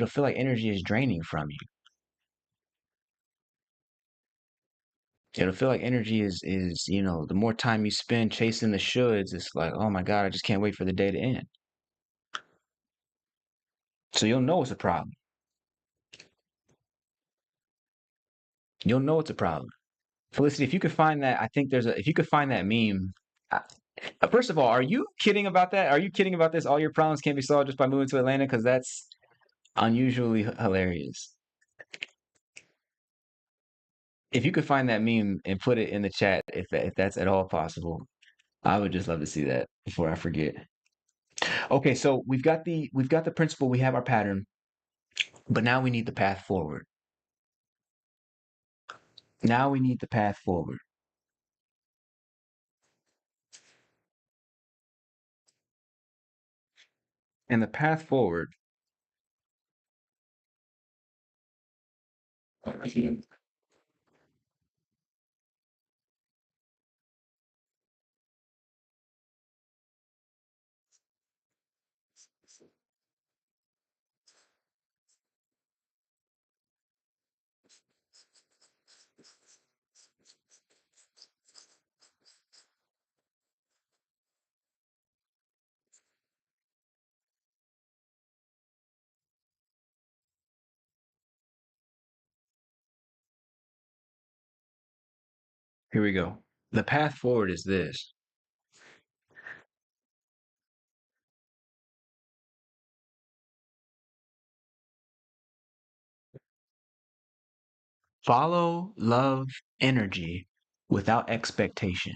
feel like energy is draining from you. It'll feel like energy is the more time you spend chasing the shoulds, it's like, oh my God, I just can't wait for the day to end. So you'll know it's a problem. You'll know it's a problem. Felicity, if you could find that, I think if you could find that meme. First of all, are you kidding about that? Are you kidding about this? All your problems can't be solved just by moving to Atlanta? Because that's unusually hilarious. If you could find that meme and put it in the chat, if that's at all possible, I would just love to see that before I forget. Okay, so we've got the principle, we have our pattern, but now we need the path forward. Now we need the path forward. And the path forward, here we go. The path forward is this. Follow love energy without expectation.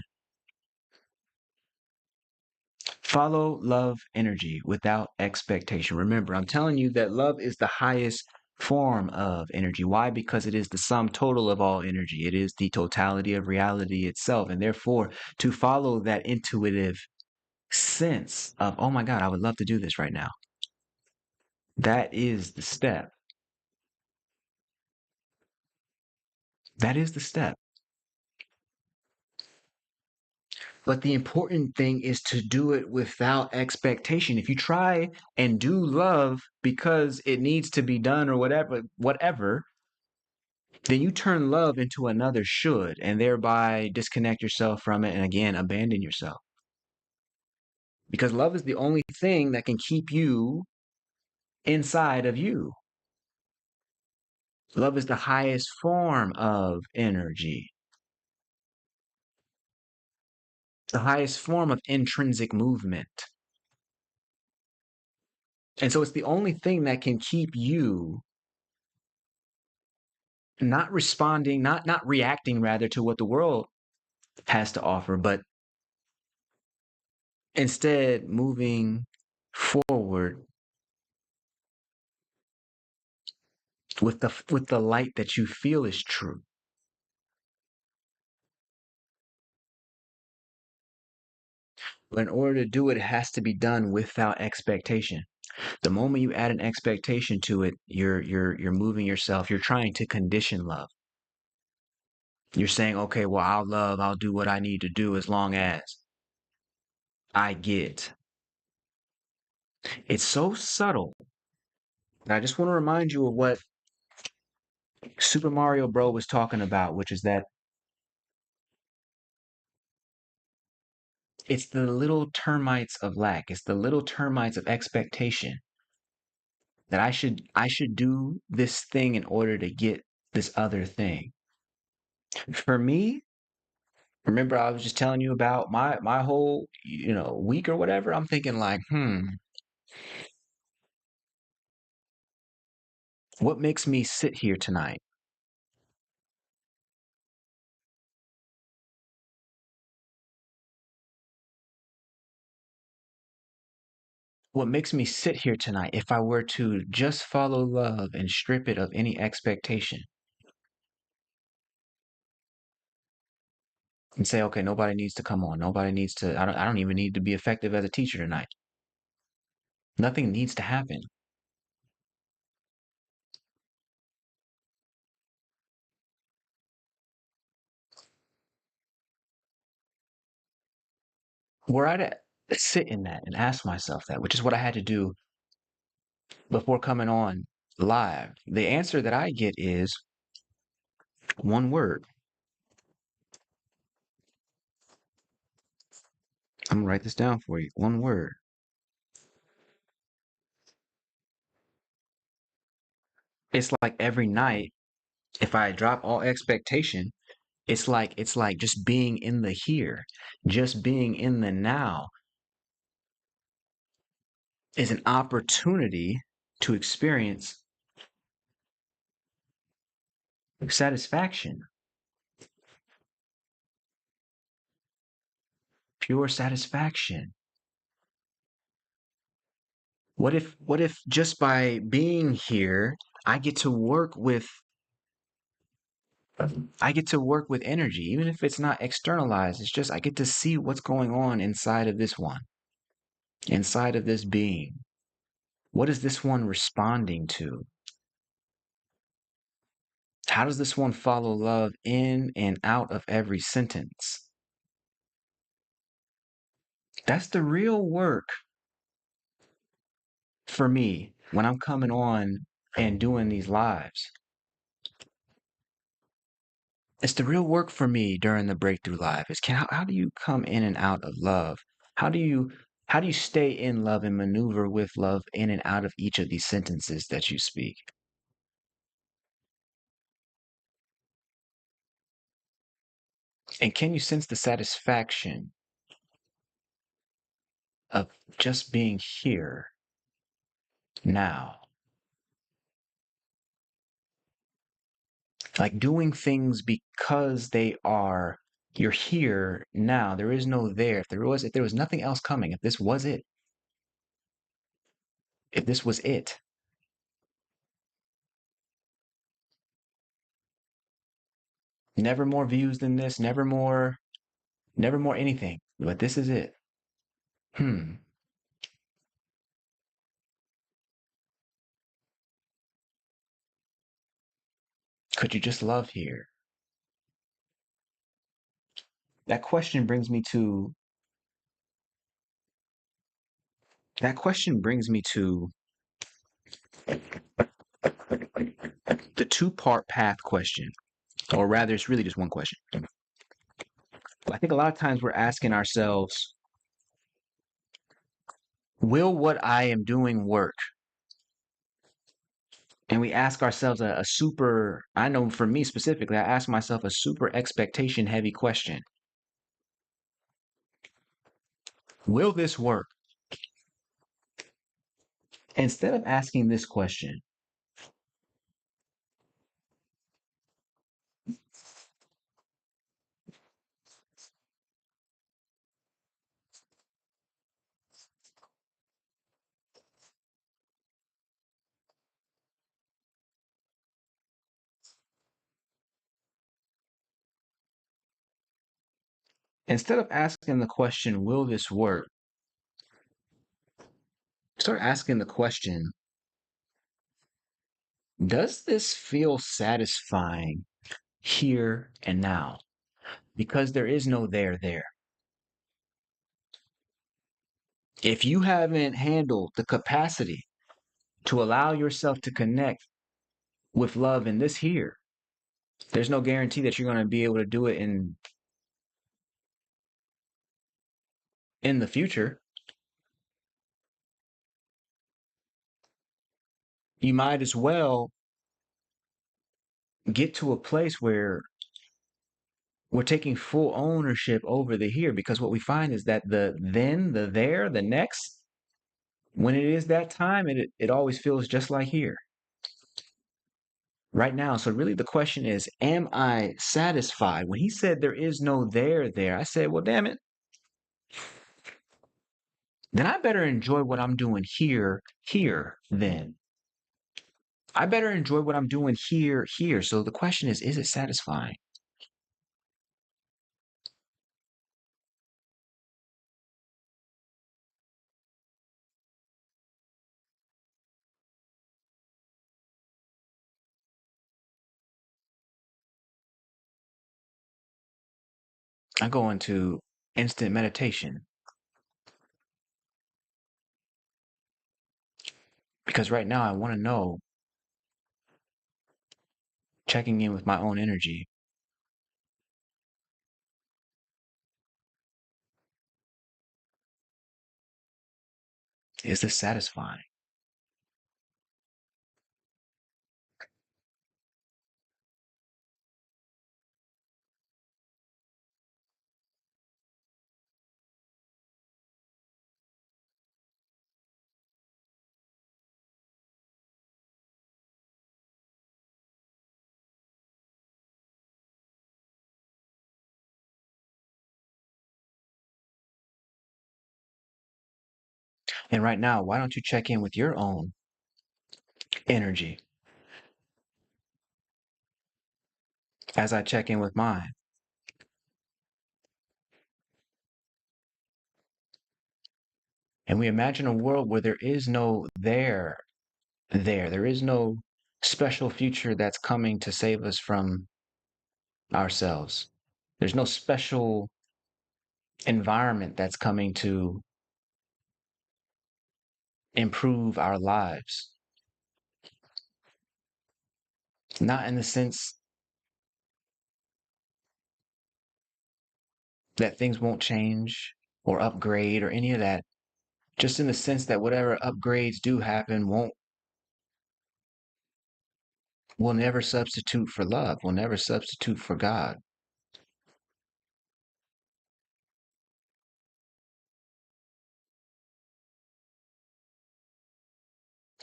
Follow love energy without expectation. Remember, I'm telling you that love is the highest form of energy. Why? Because it is the sum total of all energy. It is the totality of reality itself. And therefore, to follow that intuitive sense of, oh my God, I would love to do this right now. That is the step. That is the step. But the important thing is to do it without expectation. If you try and do love because it needs to be done or whatever, then you turn love into another should and thereby disconnect yourself from it and again abandon yourself. Because love is the only thing that can keep you inside of you. Love is the highest form of energy, the highest form of intrinsic movement. And so it's the only thing that can keep you not responding, not reacting rather to what the world has to offer, but instead moving forward with the light that you feel is true. But in order to do it, it has to be done without expectation. The moment you add an expectation to it, you're moving yourself. You're trying to condition love. You're saying, okay, well, I'll do what I need to do as long as I get. It's so subtle. And I just want to remind you of what Super Mario Bro was talking about, which is that it's the little termites of lack. It's the little termites of expectation that I should do this thing in order to get this other thing. For me, remember I was just telling you about my whole, week or whatever. I'm thinking like, what makes me sit here tonight? What makes me sit here tonight if I were to just follow love and strip it of any expectation and say, okay, nobody needs to come on. Nobody needs to, I don't even need to be effective as a teacher tonight. Nothing needs to happen. Were I to sit in that and ask myself that, which is what I had to do before coming on live, the answer that I get is one word. I'm gonna write this down for you. One word. It's like every night, if I drop all expectation, it's like just being in the here, just being in the now is an opportunity to experience satisfaction, pure satisfaction. What if just by being here, I get to work with I get to work with energy, even if it's not externalized. It's just I get to see what's going on inside of this one, inside of this being. What is this one responding to? How does this one follow love in and out of every sentence? That's the real work for me when I'm coming on and doing these lives. It's the real work for me during the breakthrough live. Is how do you come in and out of love? How do you how do you stay in love and maneuver with love in and out of each of these sentences that you speak? And can you sense the satisfaction of just being here now? Like doing things because you're here now. There is no there. If there was nothing else coming, if this was it, if this was it, never more views than this, never more anything. But this is it. Hmm. Could you just love here? That question brings me to that question brings me to the two-part path question. Or rather, it's really just one question. I think a lot of times we're asking ourselves, will what I am doing work? And we ask ourselves a super, I know for me specifically, I ask myself a super expectation heavy question. Will this work? Instead of asking this question, will this work? Start asking the question, does this feel satisfying here and now? Because there is no there there. If you haven't handled the capacity to allow yourself to connect with love in this here, there's no guarantee that you're going to be able to do it in the future. you might as well get to a place where we're taking full ownership over the here, because what we find is that the then, the there, the next, when it is that time, it always feels just like here right now. So really the question is, am I satisfied? When he said there is no there, I said, well, damn it, then I better enjoy what I'm doing here then. I better enjoy what I'm doing here. So the question is it satisfying? I go into instant meditation because right now I want to know, checking in with my own energy, is this satisfying? And right now, why don't you check in with your own energy as I check in with mine? And we imagine a world where there is no there is no special future that's coming to save us from ourselves. There's no special environment that's coming to improve our lives. Not in the sense that things won't change or upgrade or any of that, just in the sense that whatever upgrades do happen won't will never substitute for love, will never substitute for God.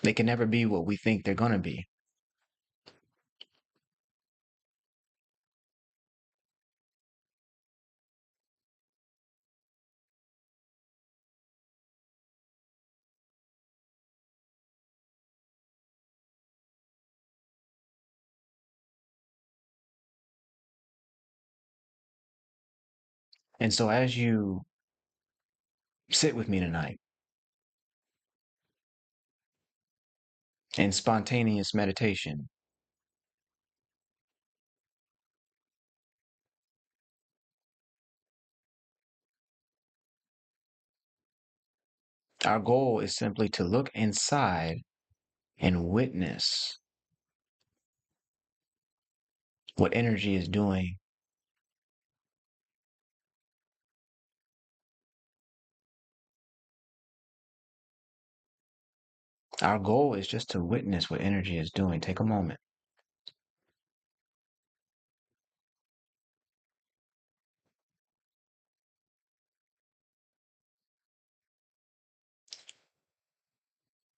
They can never be what we think they're going to be. And so as you sit with me tonight in spontaneous meditation, our goal is simply to look inside and witness what energy is doing. Our goal is just to witness what energy is doing. Take a moment.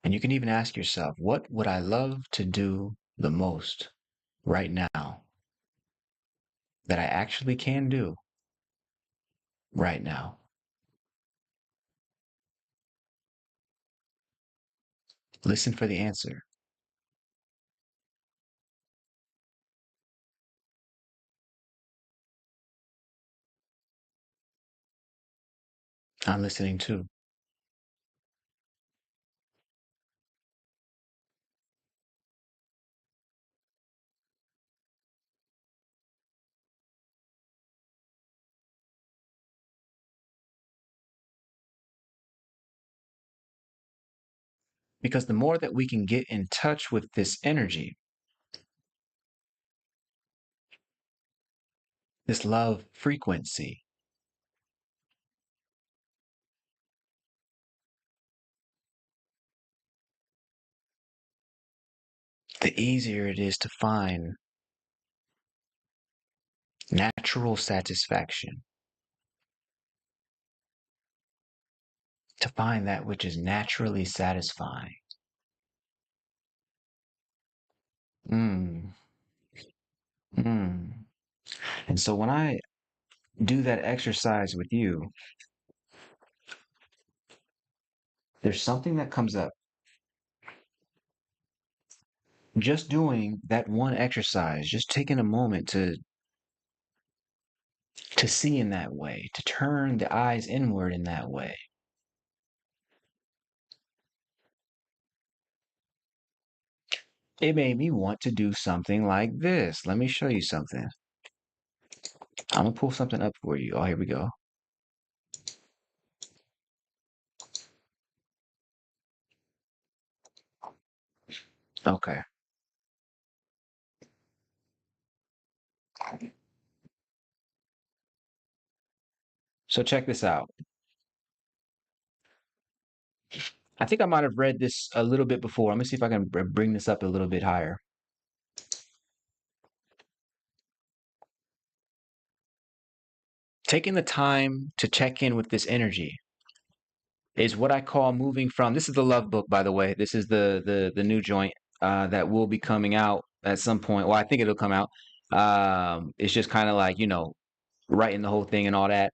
And you can even ask yourself, what would I love to do the most right now that I actually can do right now? Listen for the answer. I'm listening too. Because the more that we can get in touch with this energy, this love frequency, the easier it is to find natural satisfaction, to find that which is naturally satisfying. Mm, mm. And so when I do that exercise with you, there's something that comes up. Just doing that one exercise, just taking a moment to see in that way, to turn the eyes inward in that way. It made me want to do something like this. Let me show you something. I'm gonna pull something up for you. Oh, here we go. Okay. So check this out. I think I might have read this a little bit before. Let me see if I can bring this up a little bit higher. Taking the time to check in with this energy is what I call moving from. This is the love book, by the way. This is the new joint that will be coming out at some point. Well, I think it'll come out. It's just kind of like, writing the whole thing and all that.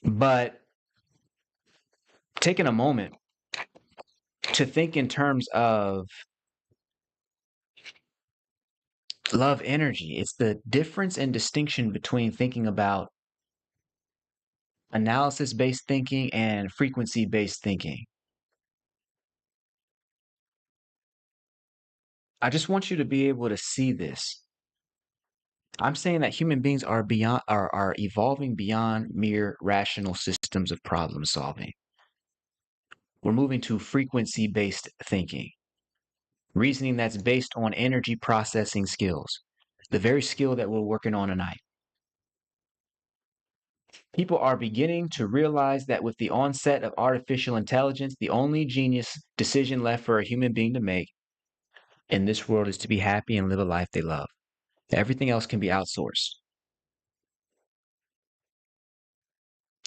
But taking a moment to think in terms of love energy. It's the difference and distinction between thinking about analysis based thinking and frequency based thinking. I just want you to be able to see this. I'm saying that human beings are evolving beyond mere rational systems of problem solving. We're moving to frequency based thinking, reasoning that's based on energy processing skills, the very skill that we're working on tonight. People are beginning to realize that with the onset of artificial intelligence, the only genius decision left for a human being to make in this world is to be happy and live a life they love. Everything else can be outsourced.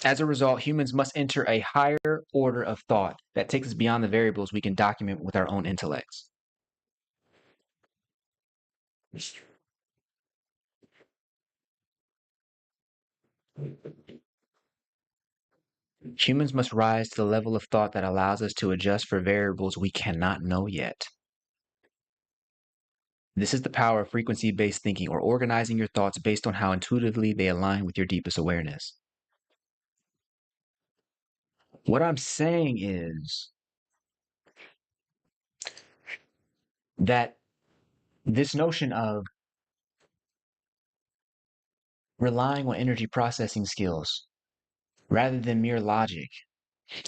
As a result, humans must enter a higher order of thought that takes us beyond the variables we can document with our own intellects. Humans must rise to the level of thought that allows us to adjust for variables we cannot know yet. This is the power of frequency based thinking, or organizing your thoughts based on how intuitively they align with your deepest awareness. What I'm saying is that this notion of relying on energy processing skills rather than mere logic,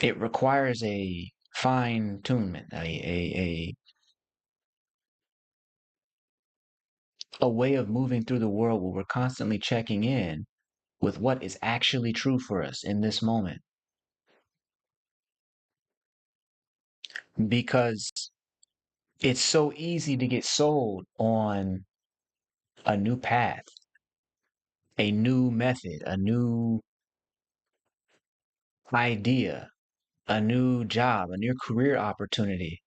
it requires a fine tunement, a way of moving through the world where we're constantly checking in with what is actually true for us in this moment. Because it's so easy to get sold on a new path, a new method, a new idea, a new job, a new career opportunity,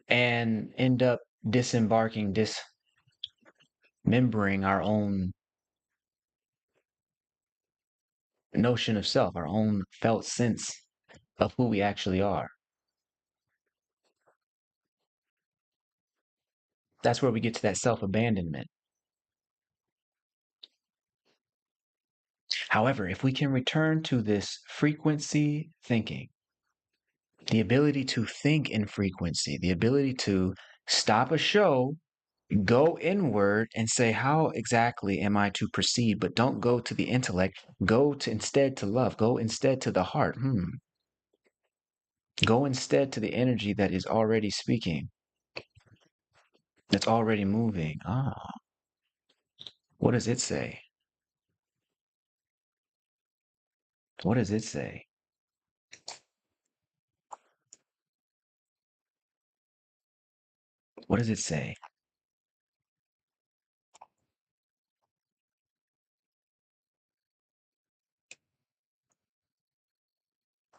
and end up dismembering our own notion of self, our own felt sense of who we actually are. That's where we get to that self abandonment. However, if we can return to this frequency thinking, the ability to think in frequency, the ability to stop a show, go inward and say, how exactly am I to proceed? But don't go to the intellect, go to instead to love, go instead to the heart. Go instead to the energy that is already speaking, that's already moving. What does it say? What does it say? What does it say?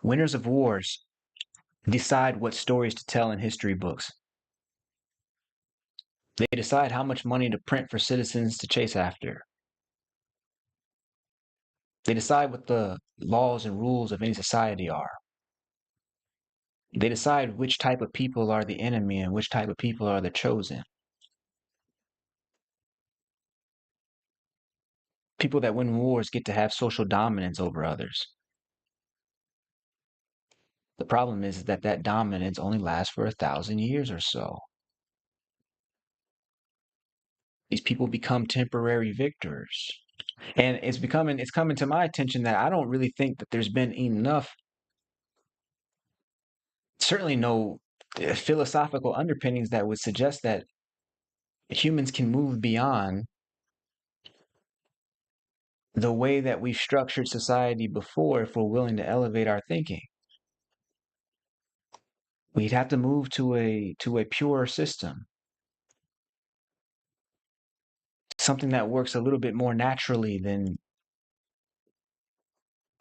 Winners of wars decide what stories to tell in history books. They decide how much money to print for citizens to chase after. They decide what the laws and rules of any society are. They decide which type of people are the enemy and which type of people are the chosen. People that win wars get to have social dominance over others. The problem is that that dominance only lasts for 1,000 years or so. These people become temporary victors. And it's coming to my attention that I don't really think that there's been enough, certainly no philosophical underpinnings that would suggest that humans can move beyond the way that we've structured society before if we're willing to elevate our thinking. We'd have to move to a purer system, something that works a little bit more naturally than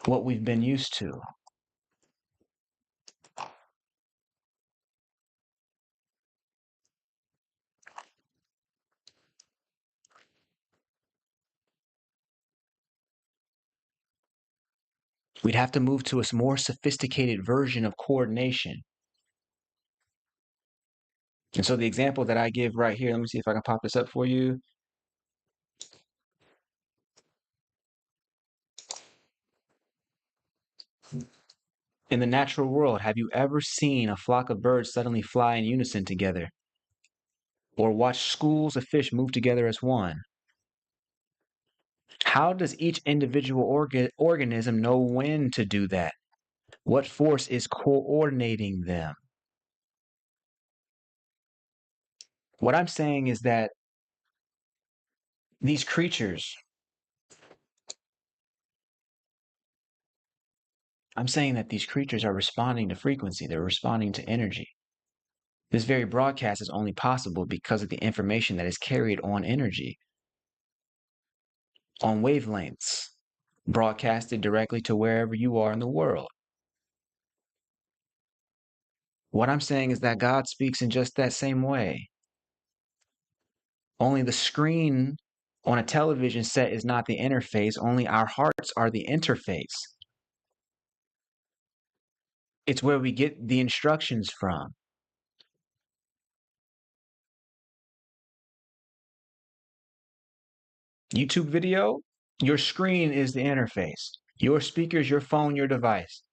what we've been used to. We'd have to move to a more sophisticated version of coordination. And so the example that I give right here, let me see if I can pop this up for you. In the natural world, have you ever seen a flock of birds suddenly fly in unison together? Or watched schools of fish move together as one? How does each individual organism know when to do that? What force is coordinating them? What I'm saying is that these creatures, I'm saying that these creatures are responding to frequency, they're responding to energy. This very broadcast is only possible because of the information that is carried on energy, on wavelengths, broadcasted directly to wherever you are in the world. What I'm saying is that God speaks in just that same way. Only the screen on a television set is not the interface, only our hearts are the interface. It's where we get the instructions from. YouTube video, your screen is the interface. Your speakers, your phone, your device.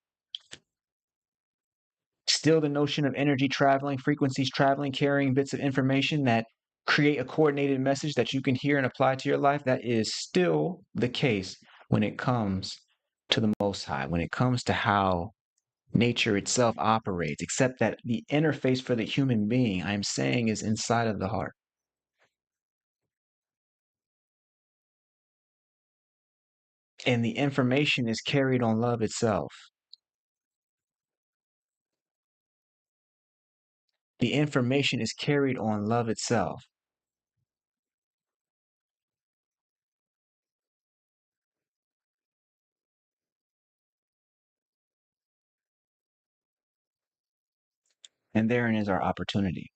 Still the notion of energy traveling, frequencies traveling, carrying bits of information that create a coordinated message that you can hear and apply to your life. That is still the case when it comes to the Most High, when it comes to how nature itself operates, except that the interface for the human being, I'm saying, is inside of the heart. And the information is carried on love itself. The information is carried on love itself. And therein is our opportunity.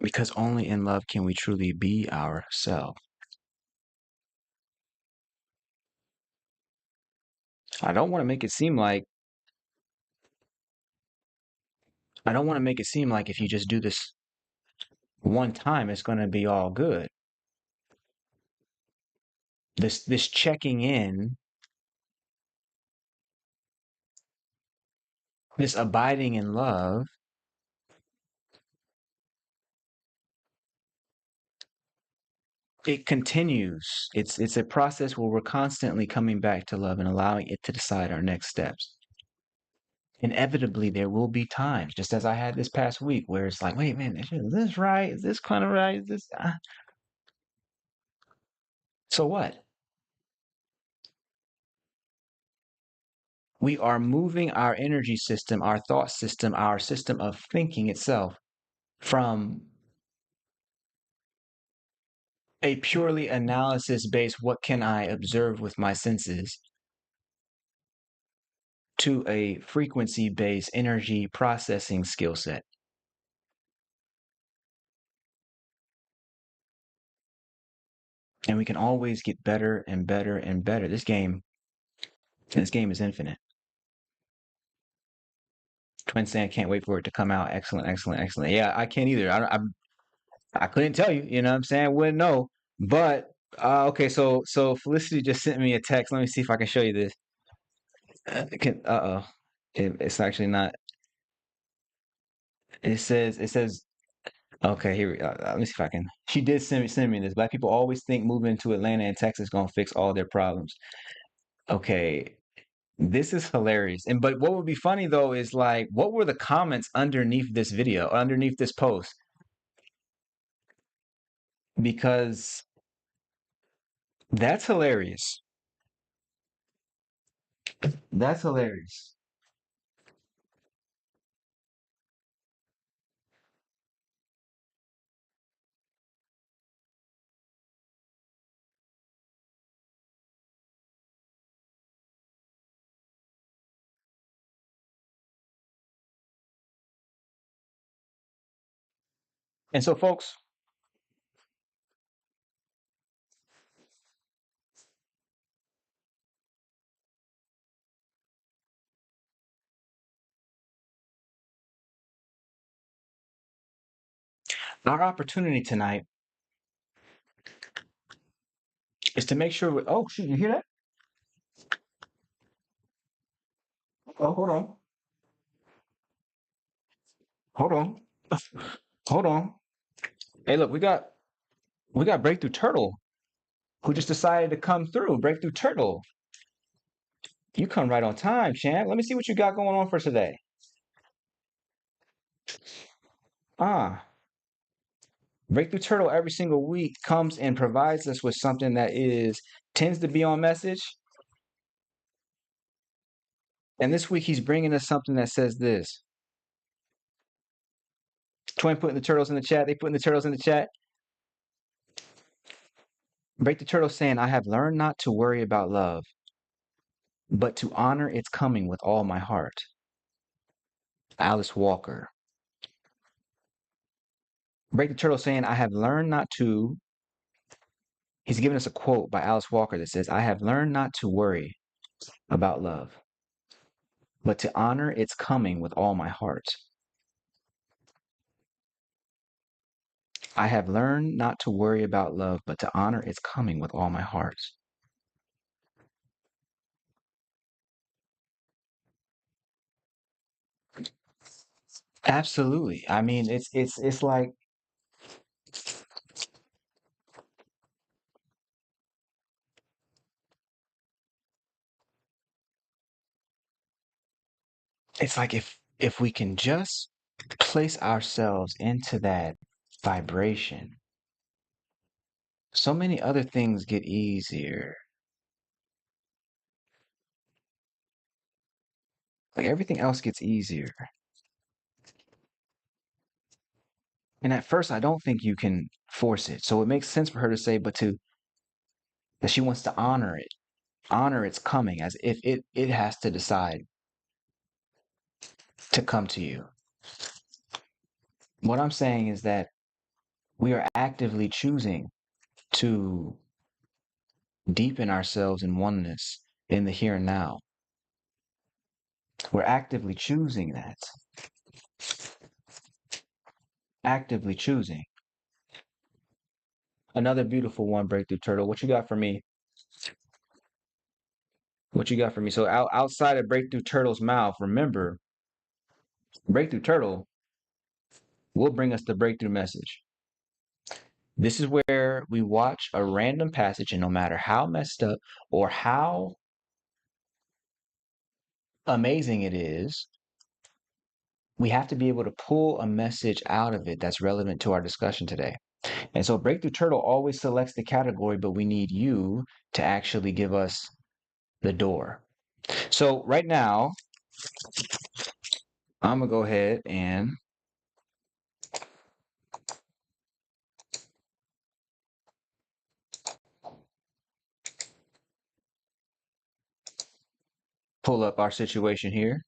Because only in love can we truly be ourselves. I don't want to make it seem like I don't want to make it seem like if you just do this one time, it's going to be all good. This checking in, this abiding in love, it continues. It's a process where we're constantly coming back to love and allowing it to decide our next steps. Inevitably, there will be times, just as I had this past week, where it's like, wait, man, is this right? Is this kind of right? Is this? So what? we are moving our energy system, our thought system, our system of thinking itself from a purely analysis based, what can I observe with my senses, to a frequency based energy processing skill set. And we can always get better and better and better. This game is infinite. Twin saying can't wait for it to come out. Excellent, excellent, excellent. Yeah, I can't either. I couldn't tell you. You know what I'm saying? Wouldn't know. But okay, so Felicity just sent me a text. Let me see if I can show you this. Uh oh, it's actually not. It says. Okay, here. Let me see if I can. She did send me this. Black people always think moving to Atlanta and Texas gonna fix all their problems. Okay, this is hilarious. And but what would be funny though is like, what were the comments underneath this video, underneath this post? Because that's hilarious. That's hilarious. And so, folks, our opportunity tonight is to make sure. Oh, shoot, you hear that? Oh, hold on, hold on. Hey, look, we got Breakthrough Turtle who just decided to come through. Breakthrough Turtle, you come right on time, champ. Let me see what you got going on for today. Ah, Breakthrough Turtle every single week comes and provides us with something that tends to be on message. And this week he's bringing us something that says this. Twin putting the turtles in the chat. They putting the turtles in the chat. Breakthrough Turtle saying, I have learned not to worry about love, but to honor its coming with all my heart. Alice Walker. Breakthrough Turtle saying, I have learned not to. He's giving us a quote by Alice Walker that says, I have learned not to worry about love, but to honor its coming with all my heart. I have learned not to worry about love, but to honor its coming with all my heart. Absolutely. I mean, it's like if we can just place ourselves into that vibration, so many other things get easier. Like everything else gets easier. And at first, I don't think you can force it. So it makes sense for her to say, that she wants to honor its coming as if it has to decide to come to you. What I'm saying is that we are actively choosing to deepen ourselves in oneness in the here and now. We're actively choosing that. Actively choosing. Another beautiful one, Breakthrough Turtle. What you got for me? What you got for me? So outside of Breakthrough Turtle's mouth, remember, Breakthrough Turtle will bring us the breakthrough message. This is where we watch a random passage, and no matter how messed up or how amazing it is, we have to be able to pull a message out of it that's relevant to our discussion today. And so Breakthrough Turtle always selects the category, but we need you to actually give us the door. So right now, I'm gonna go ahead and pull up our situation here.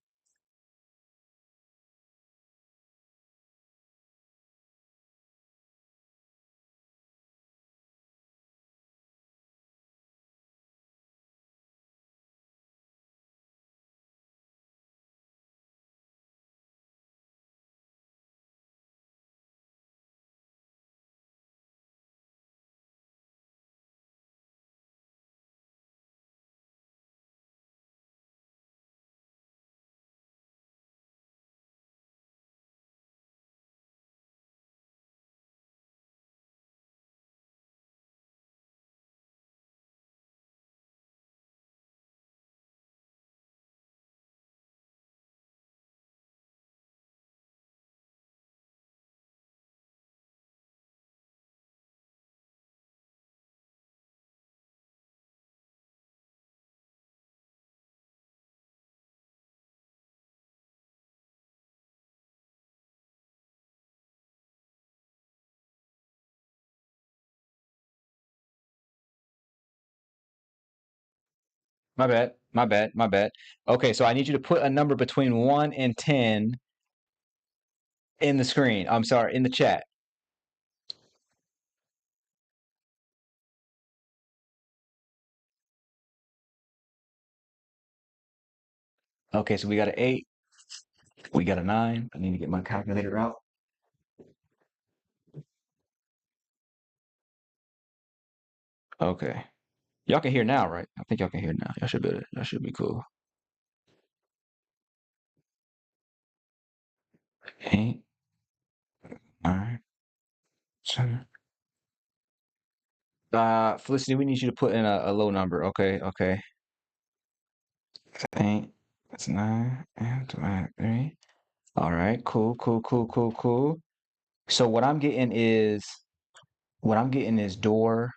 My bad, my bad, my bad. Okay, so I need you to put a number between 1 and 10 in the screen. I'm sorry, in the chat. Okay, so we got an 8, we got a 9. I need to get my calculator out. Okay. Y'all can hear now, right? I think y'all can hear now. Y'all should be cool. 8, 9, 7. Felicity, we need you to put in a low number. Okay, okay. 8, that's 9, and 3. All right, cool, cool, cool, cool, cool. So what I'm getting is door.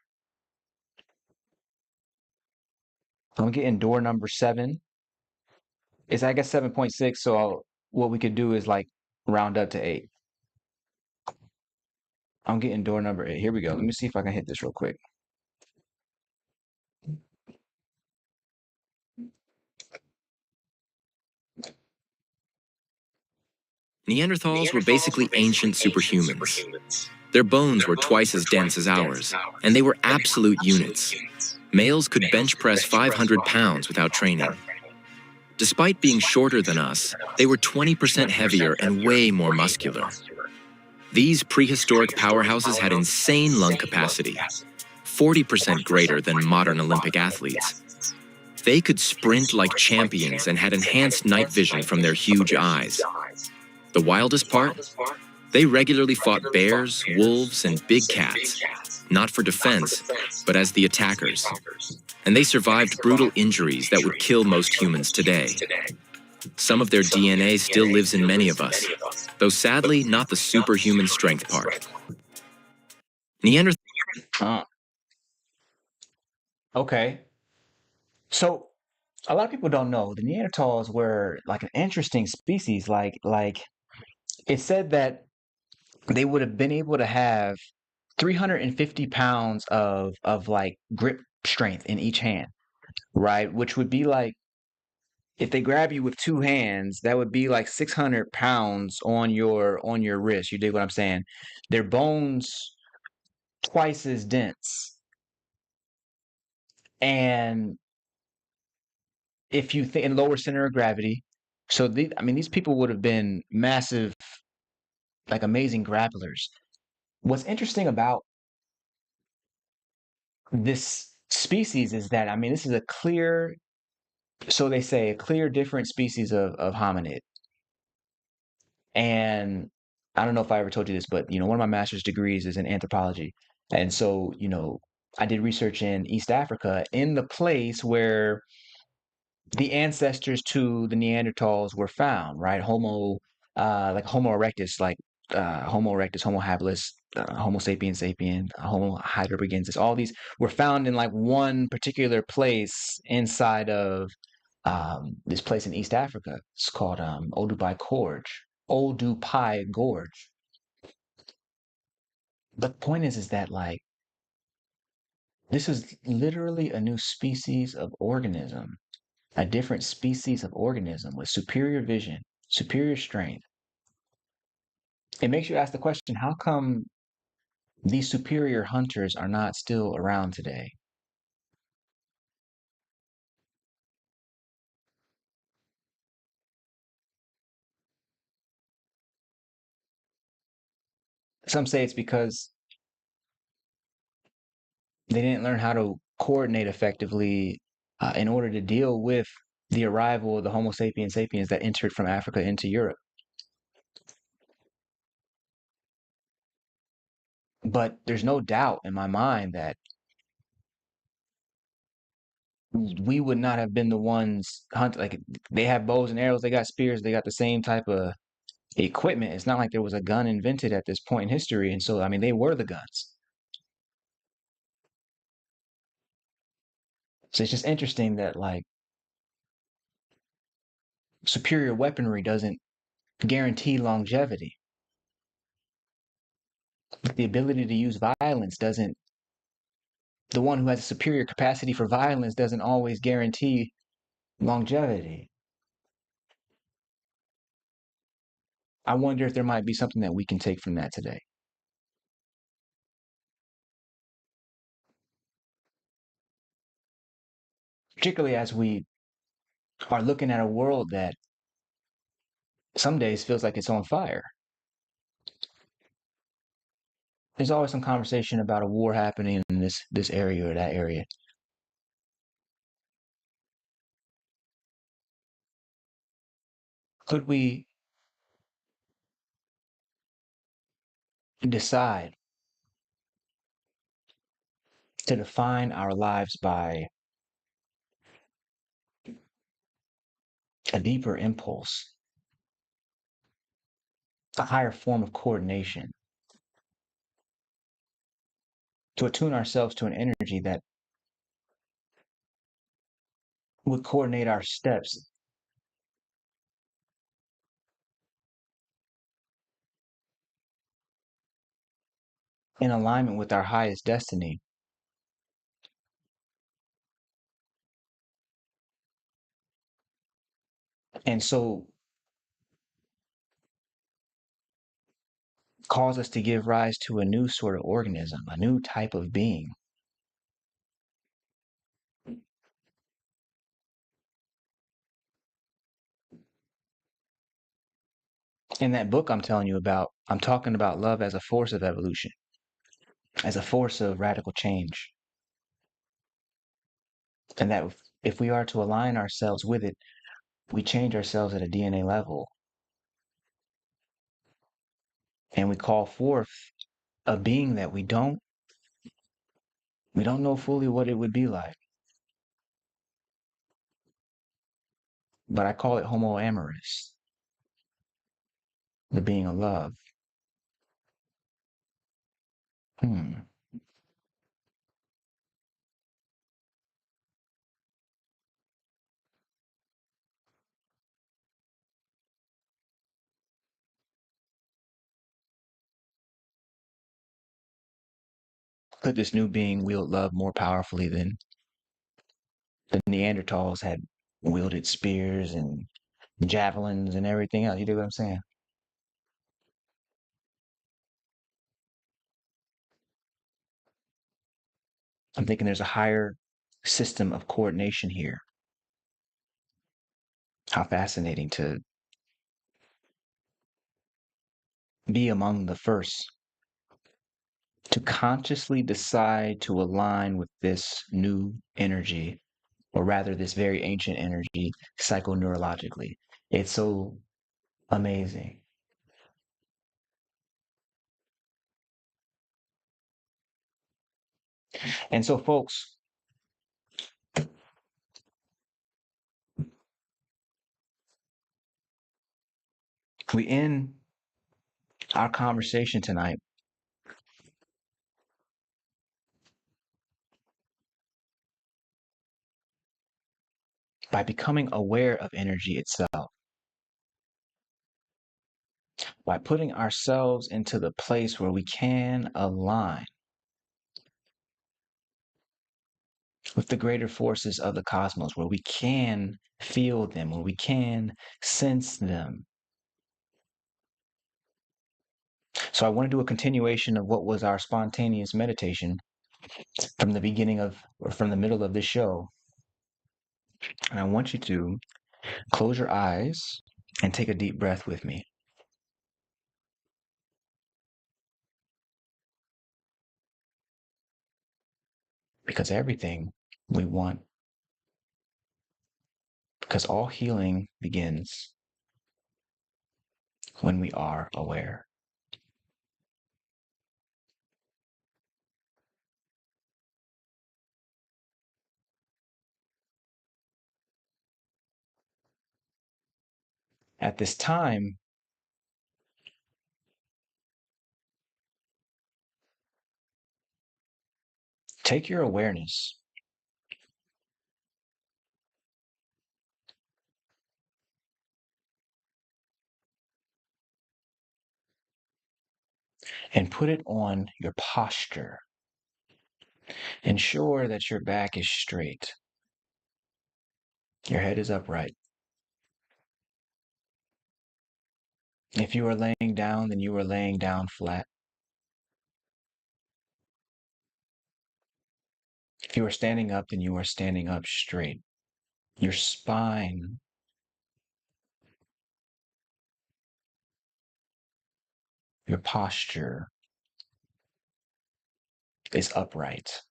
I'm getting door number 7. It's I guess 7.6. So what we could do is like round up to 8. I'm getting door number 8. Here we go. Let me see if I can hit this real quick. Neanderthals were basically ancient superhumans. Their bones were twice as dense as ours, and they were absolute units. Males could bench press 500 pounds without training. Despite being shorter than us, they were 20% heavier and way more muscular. These prehistoric powerhouses had insane lung capacity, 40% greater than modern Olympic athletes. They could sprint like champions and had enhanced night vision from their huge eyes. The wildest part? They regularly fought bears, wolves, and big cats, not for defense, but as the attackers. And they survived brutal injuries that would kill most humans today. Some of their DNA still lives in many of us, though sadly not the superhuman strength part. Uh, okay. So a lot of people don't know the Neanderthals were like an interesting species. Like it said that they would have been able to have 350 pounds of like grip strength in each hand, right? Which would be like if they grab you with two hands, that would be like 600 pounds on your wrist. You dig what I'm saying? Their bones twice as dense. And if you think in lower center of gravity, so I mean these people would have been massive, like amazing grapplers. What's interesting about this species is that I mean this is a clear, so they say a clear different species of hominid. And I don't know if I ever told you this, but one of my master's degrees is in anthropology. And so, I did research in East Africa in the place where the ancestors to the Neanderthals were found, right? Like Homo erectus, like Homo erectus, Homo habilis, Homo sapiens sapien, Homo heidelbergensis. All these were found in like one particular place inside of this place in East Africa. It's called Odupai Gorge. But the point is that like this is literally a new species of organism, a different species of organism with superior vision, superior strength. It makes you ask the question, how come these superior hunters are not still around today? Some say it's because they didn't learn how to coordinate effectively in order to deal with the arrival of the Homo sapiens sapiens that entered from Africa into Europe. But there's no doubt in my mind that we would not have been the ones hunt. Like they have bows and arrows, they got spears, they got the same type of equipment. It's not like there was a gun invented at this point in history, and so I mean they were the guns. So it's just interesting that like superior weaponry doesn't guarantee longevity. The ability to use violence doesn't, the one who has a superior capacity for violence doesn't always guarantee longevity. I wonder if there might be something that we can take from that today, particularly as we are looking at a world that some days feels like it's on fire. There's always some conversation about a war happening in this area or that area. Could we decide to define our lives by a deeper impulse, a higher form of coordination, to attune ourselves to an energy that would coordinate our steps in alignment with our highest destiny, and so cause us to give rise to a new sort of organism, a new type of being. In that book I'm telling you about, I'm talking about love as a force of evolution, as a force of radical change. And that if we are to align ourselves with it, we change ourselves at a DNA level and we call forth a being that we don't know fully what it would be like. But I call it Homo amorous, the being of love. Hmm. Could this new being wield love more powerfully than the Neanderthals had wielded spears and javelins and everything else? You know what I'm saying? I'm thinking there's a higher system of coordination here. How fascinating to be among the first to consciously decide to align with this new energy, or rather, this very ancient energy, psychoneurologically. It's so amazing. And so, folks, we end our conversation tonight by becoming aware of energy itself, by putting ourselves into the place where we can align with the greater forces of the cosmos, where we can feel them, where we can sense them. So I want to do a continuation of what was our spontaneous meditation from the beginning of, or from the middle of this show. And I want you to close your eyes and take a deep breath with me. Because everything we want, because all healing begins when we are aware. At this time, take your awareness and put it on your posture. Ensure that your back is straight, your head is upright. If you are laying down, then you are laying down flat. If you are standing up, then you are standing up straight. Your spine, your posture is upright.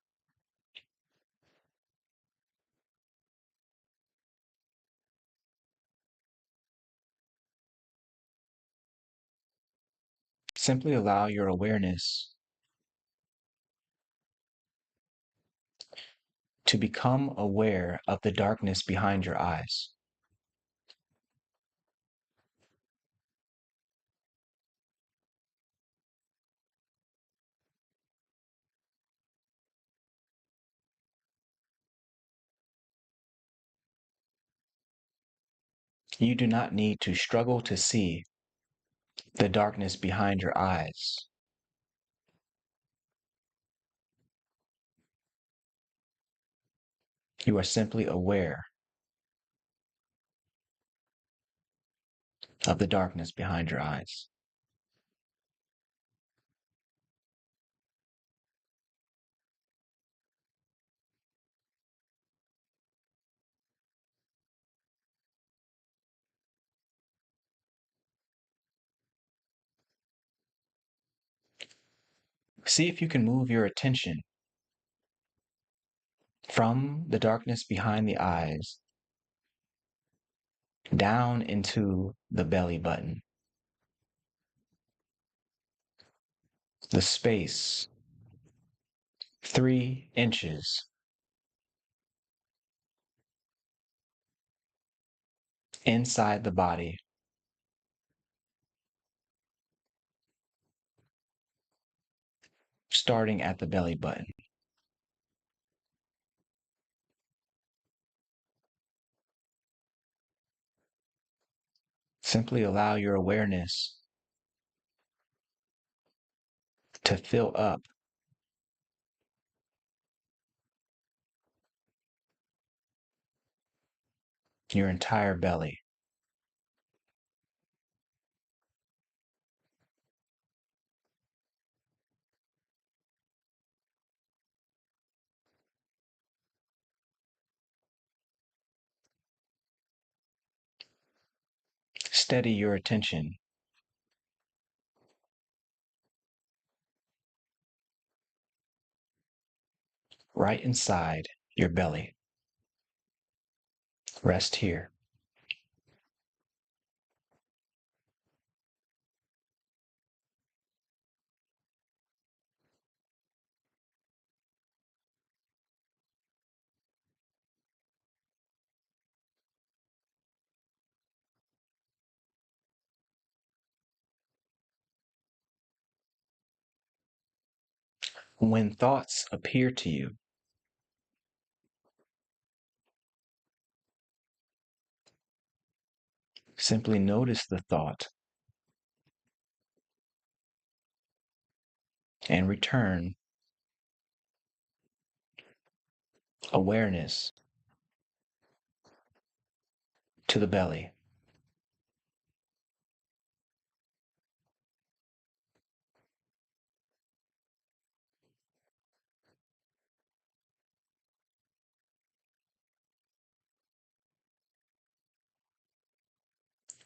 Simply allow your awareness to become aware of the darkness behind your eyes. You do not need to struggle to see the darkness behind your eyes. You are simply aware of the darkness behind your eyes. See if you can move your attention from the darkness behind the eyes down into the belly button, the space 3 inches inside the body, starting at the belly button. Simply allow your awareness to fill up your entire belly. Steady your attention right inside your belly. Rest here. When thoughts appear to you, Simply notice the thought and return awareness to the belly.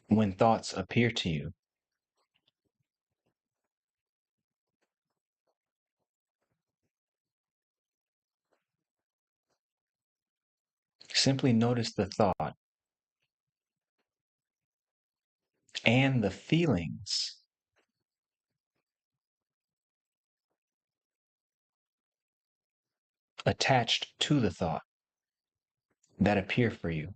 When thoughts appear to you, simply notice the thought and the feelings attached to the thought that appear for you.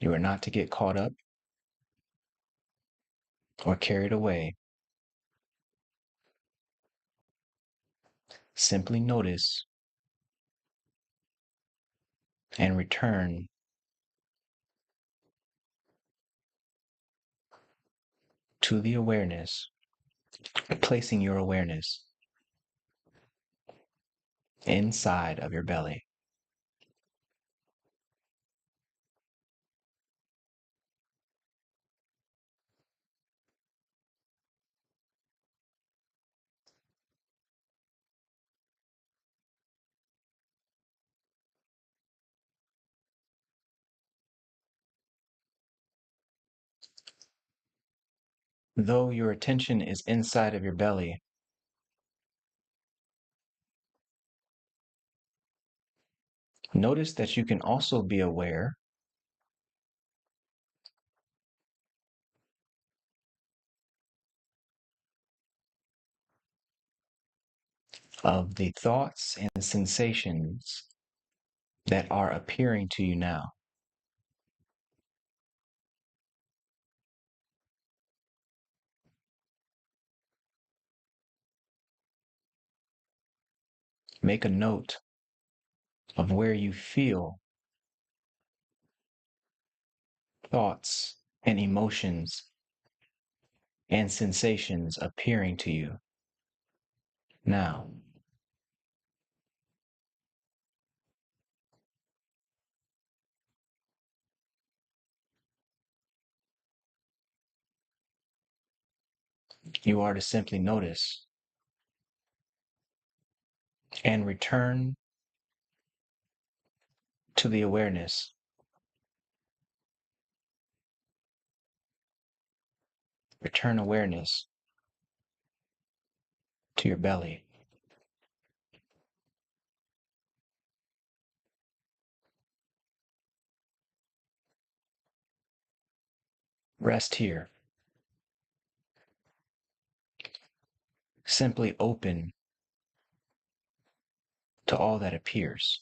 You are not to get caught up or carried away. Simply notice and return to the awareness, placing your awareness inside of your belly. Though your attention is inside of your belly, notice that you can also be aware of the thoughts and sensations that are appearing to you now. Make a note of where you feel thoughts and emotions and sensations appearing to you now. You are to simply notice and return to the awareness. Return awareness to your belly. Rest here. Simply open to all that appears.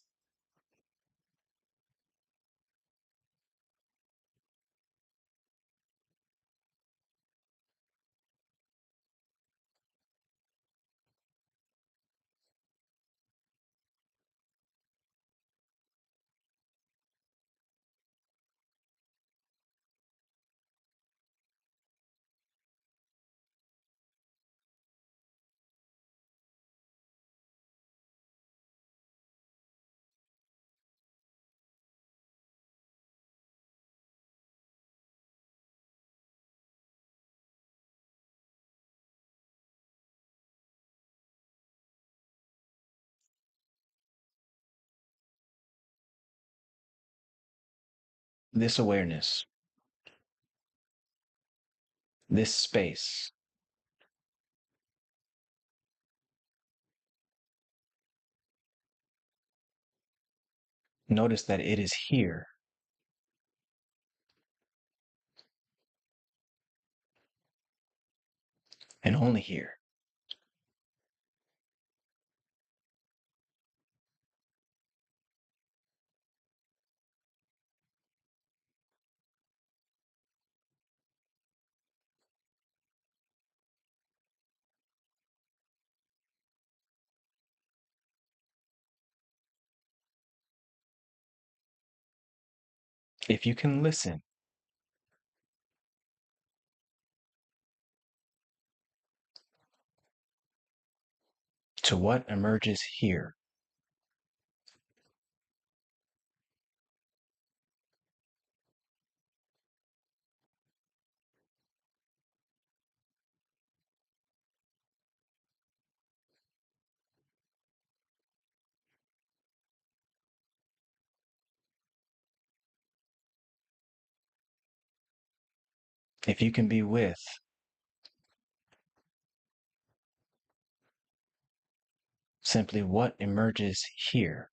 This awareness, this space, notice that it is here and only here. If you can listen to what emerges here, if you can be with simply what emerges here,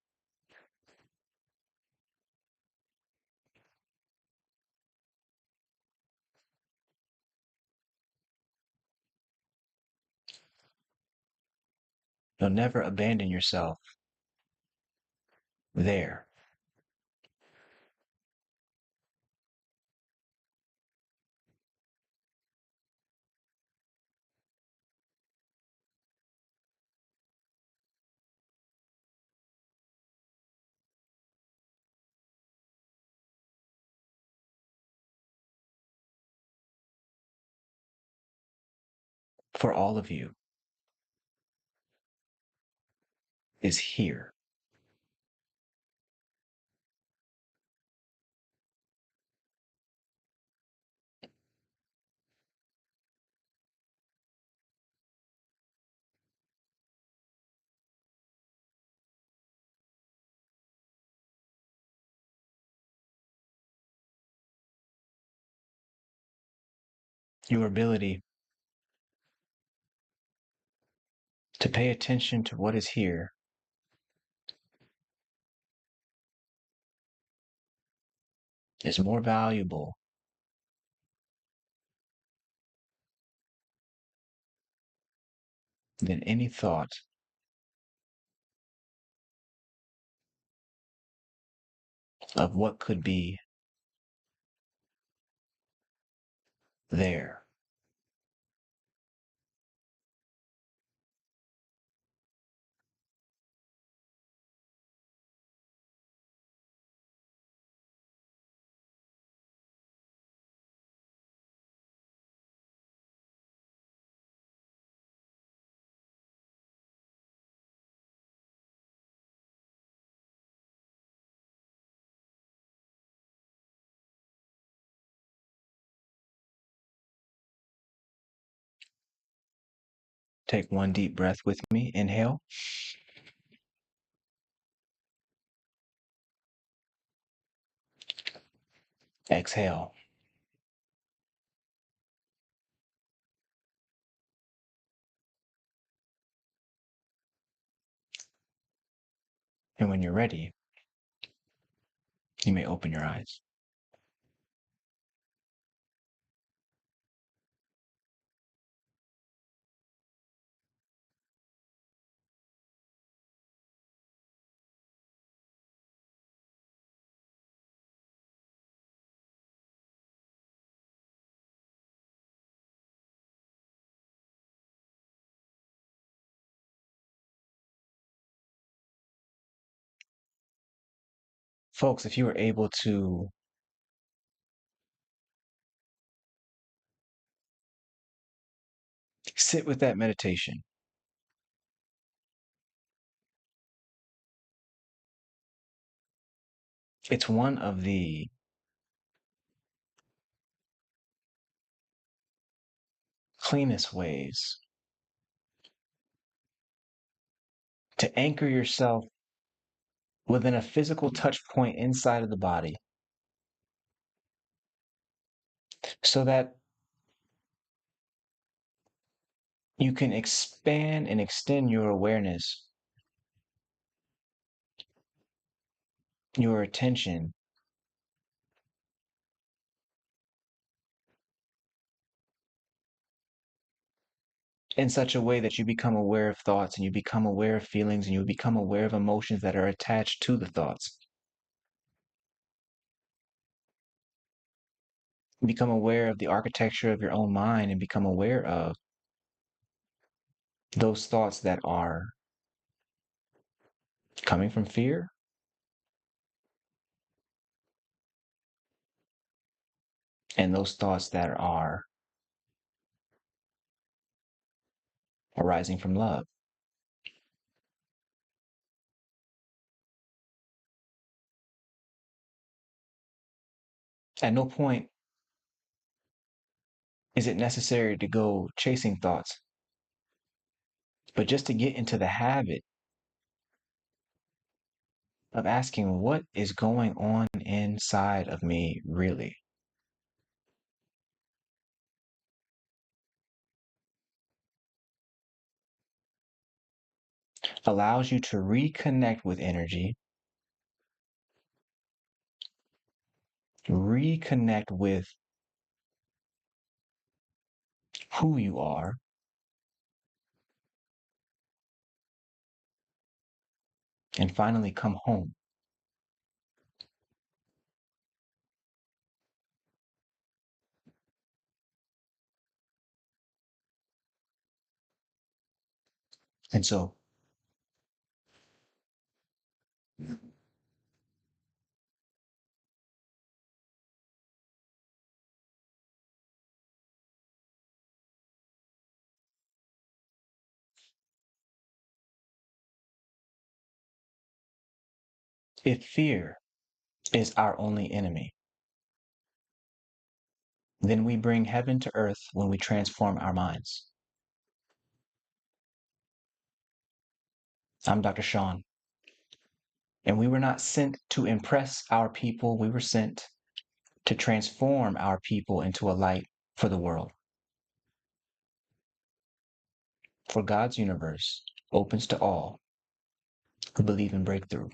you'll never abandon yourself there. For all of you is here. Your ability to pay attention to what is here is more valuable than any thought of what could be there. Take one deep breath with me. Inhale, exhale. And when you're ready, you may open your eyes. Folks, if you were able to sit with that meditation, it's one of the cleanest ways to anchor yourself within a physical touch point inside of the body so that you can expand and extend your awareness, your attention in such a way that you become aware of thoughts and you become aware of feelings and you become aware of emotions that are attached to the thoughts. Become aware of the architecture of your own mind and become aware of those thoughts that are coming from fear and those thoughts that are arising from love. At no point is it necessary to go chasing thoughts, but just to get into the habit of asking what is going on inside of me really. Allows you to reconnect with energy, reconnect with who you are, and finally come home. And so, if fear is our only enemy, then we bring heaven to earth when we transform our minds. I'm Dr. Shawn, and we were not sent to impress our people, we were sent to transform our people into a light for the world. For God's universe opens to all who believe in breakthrough.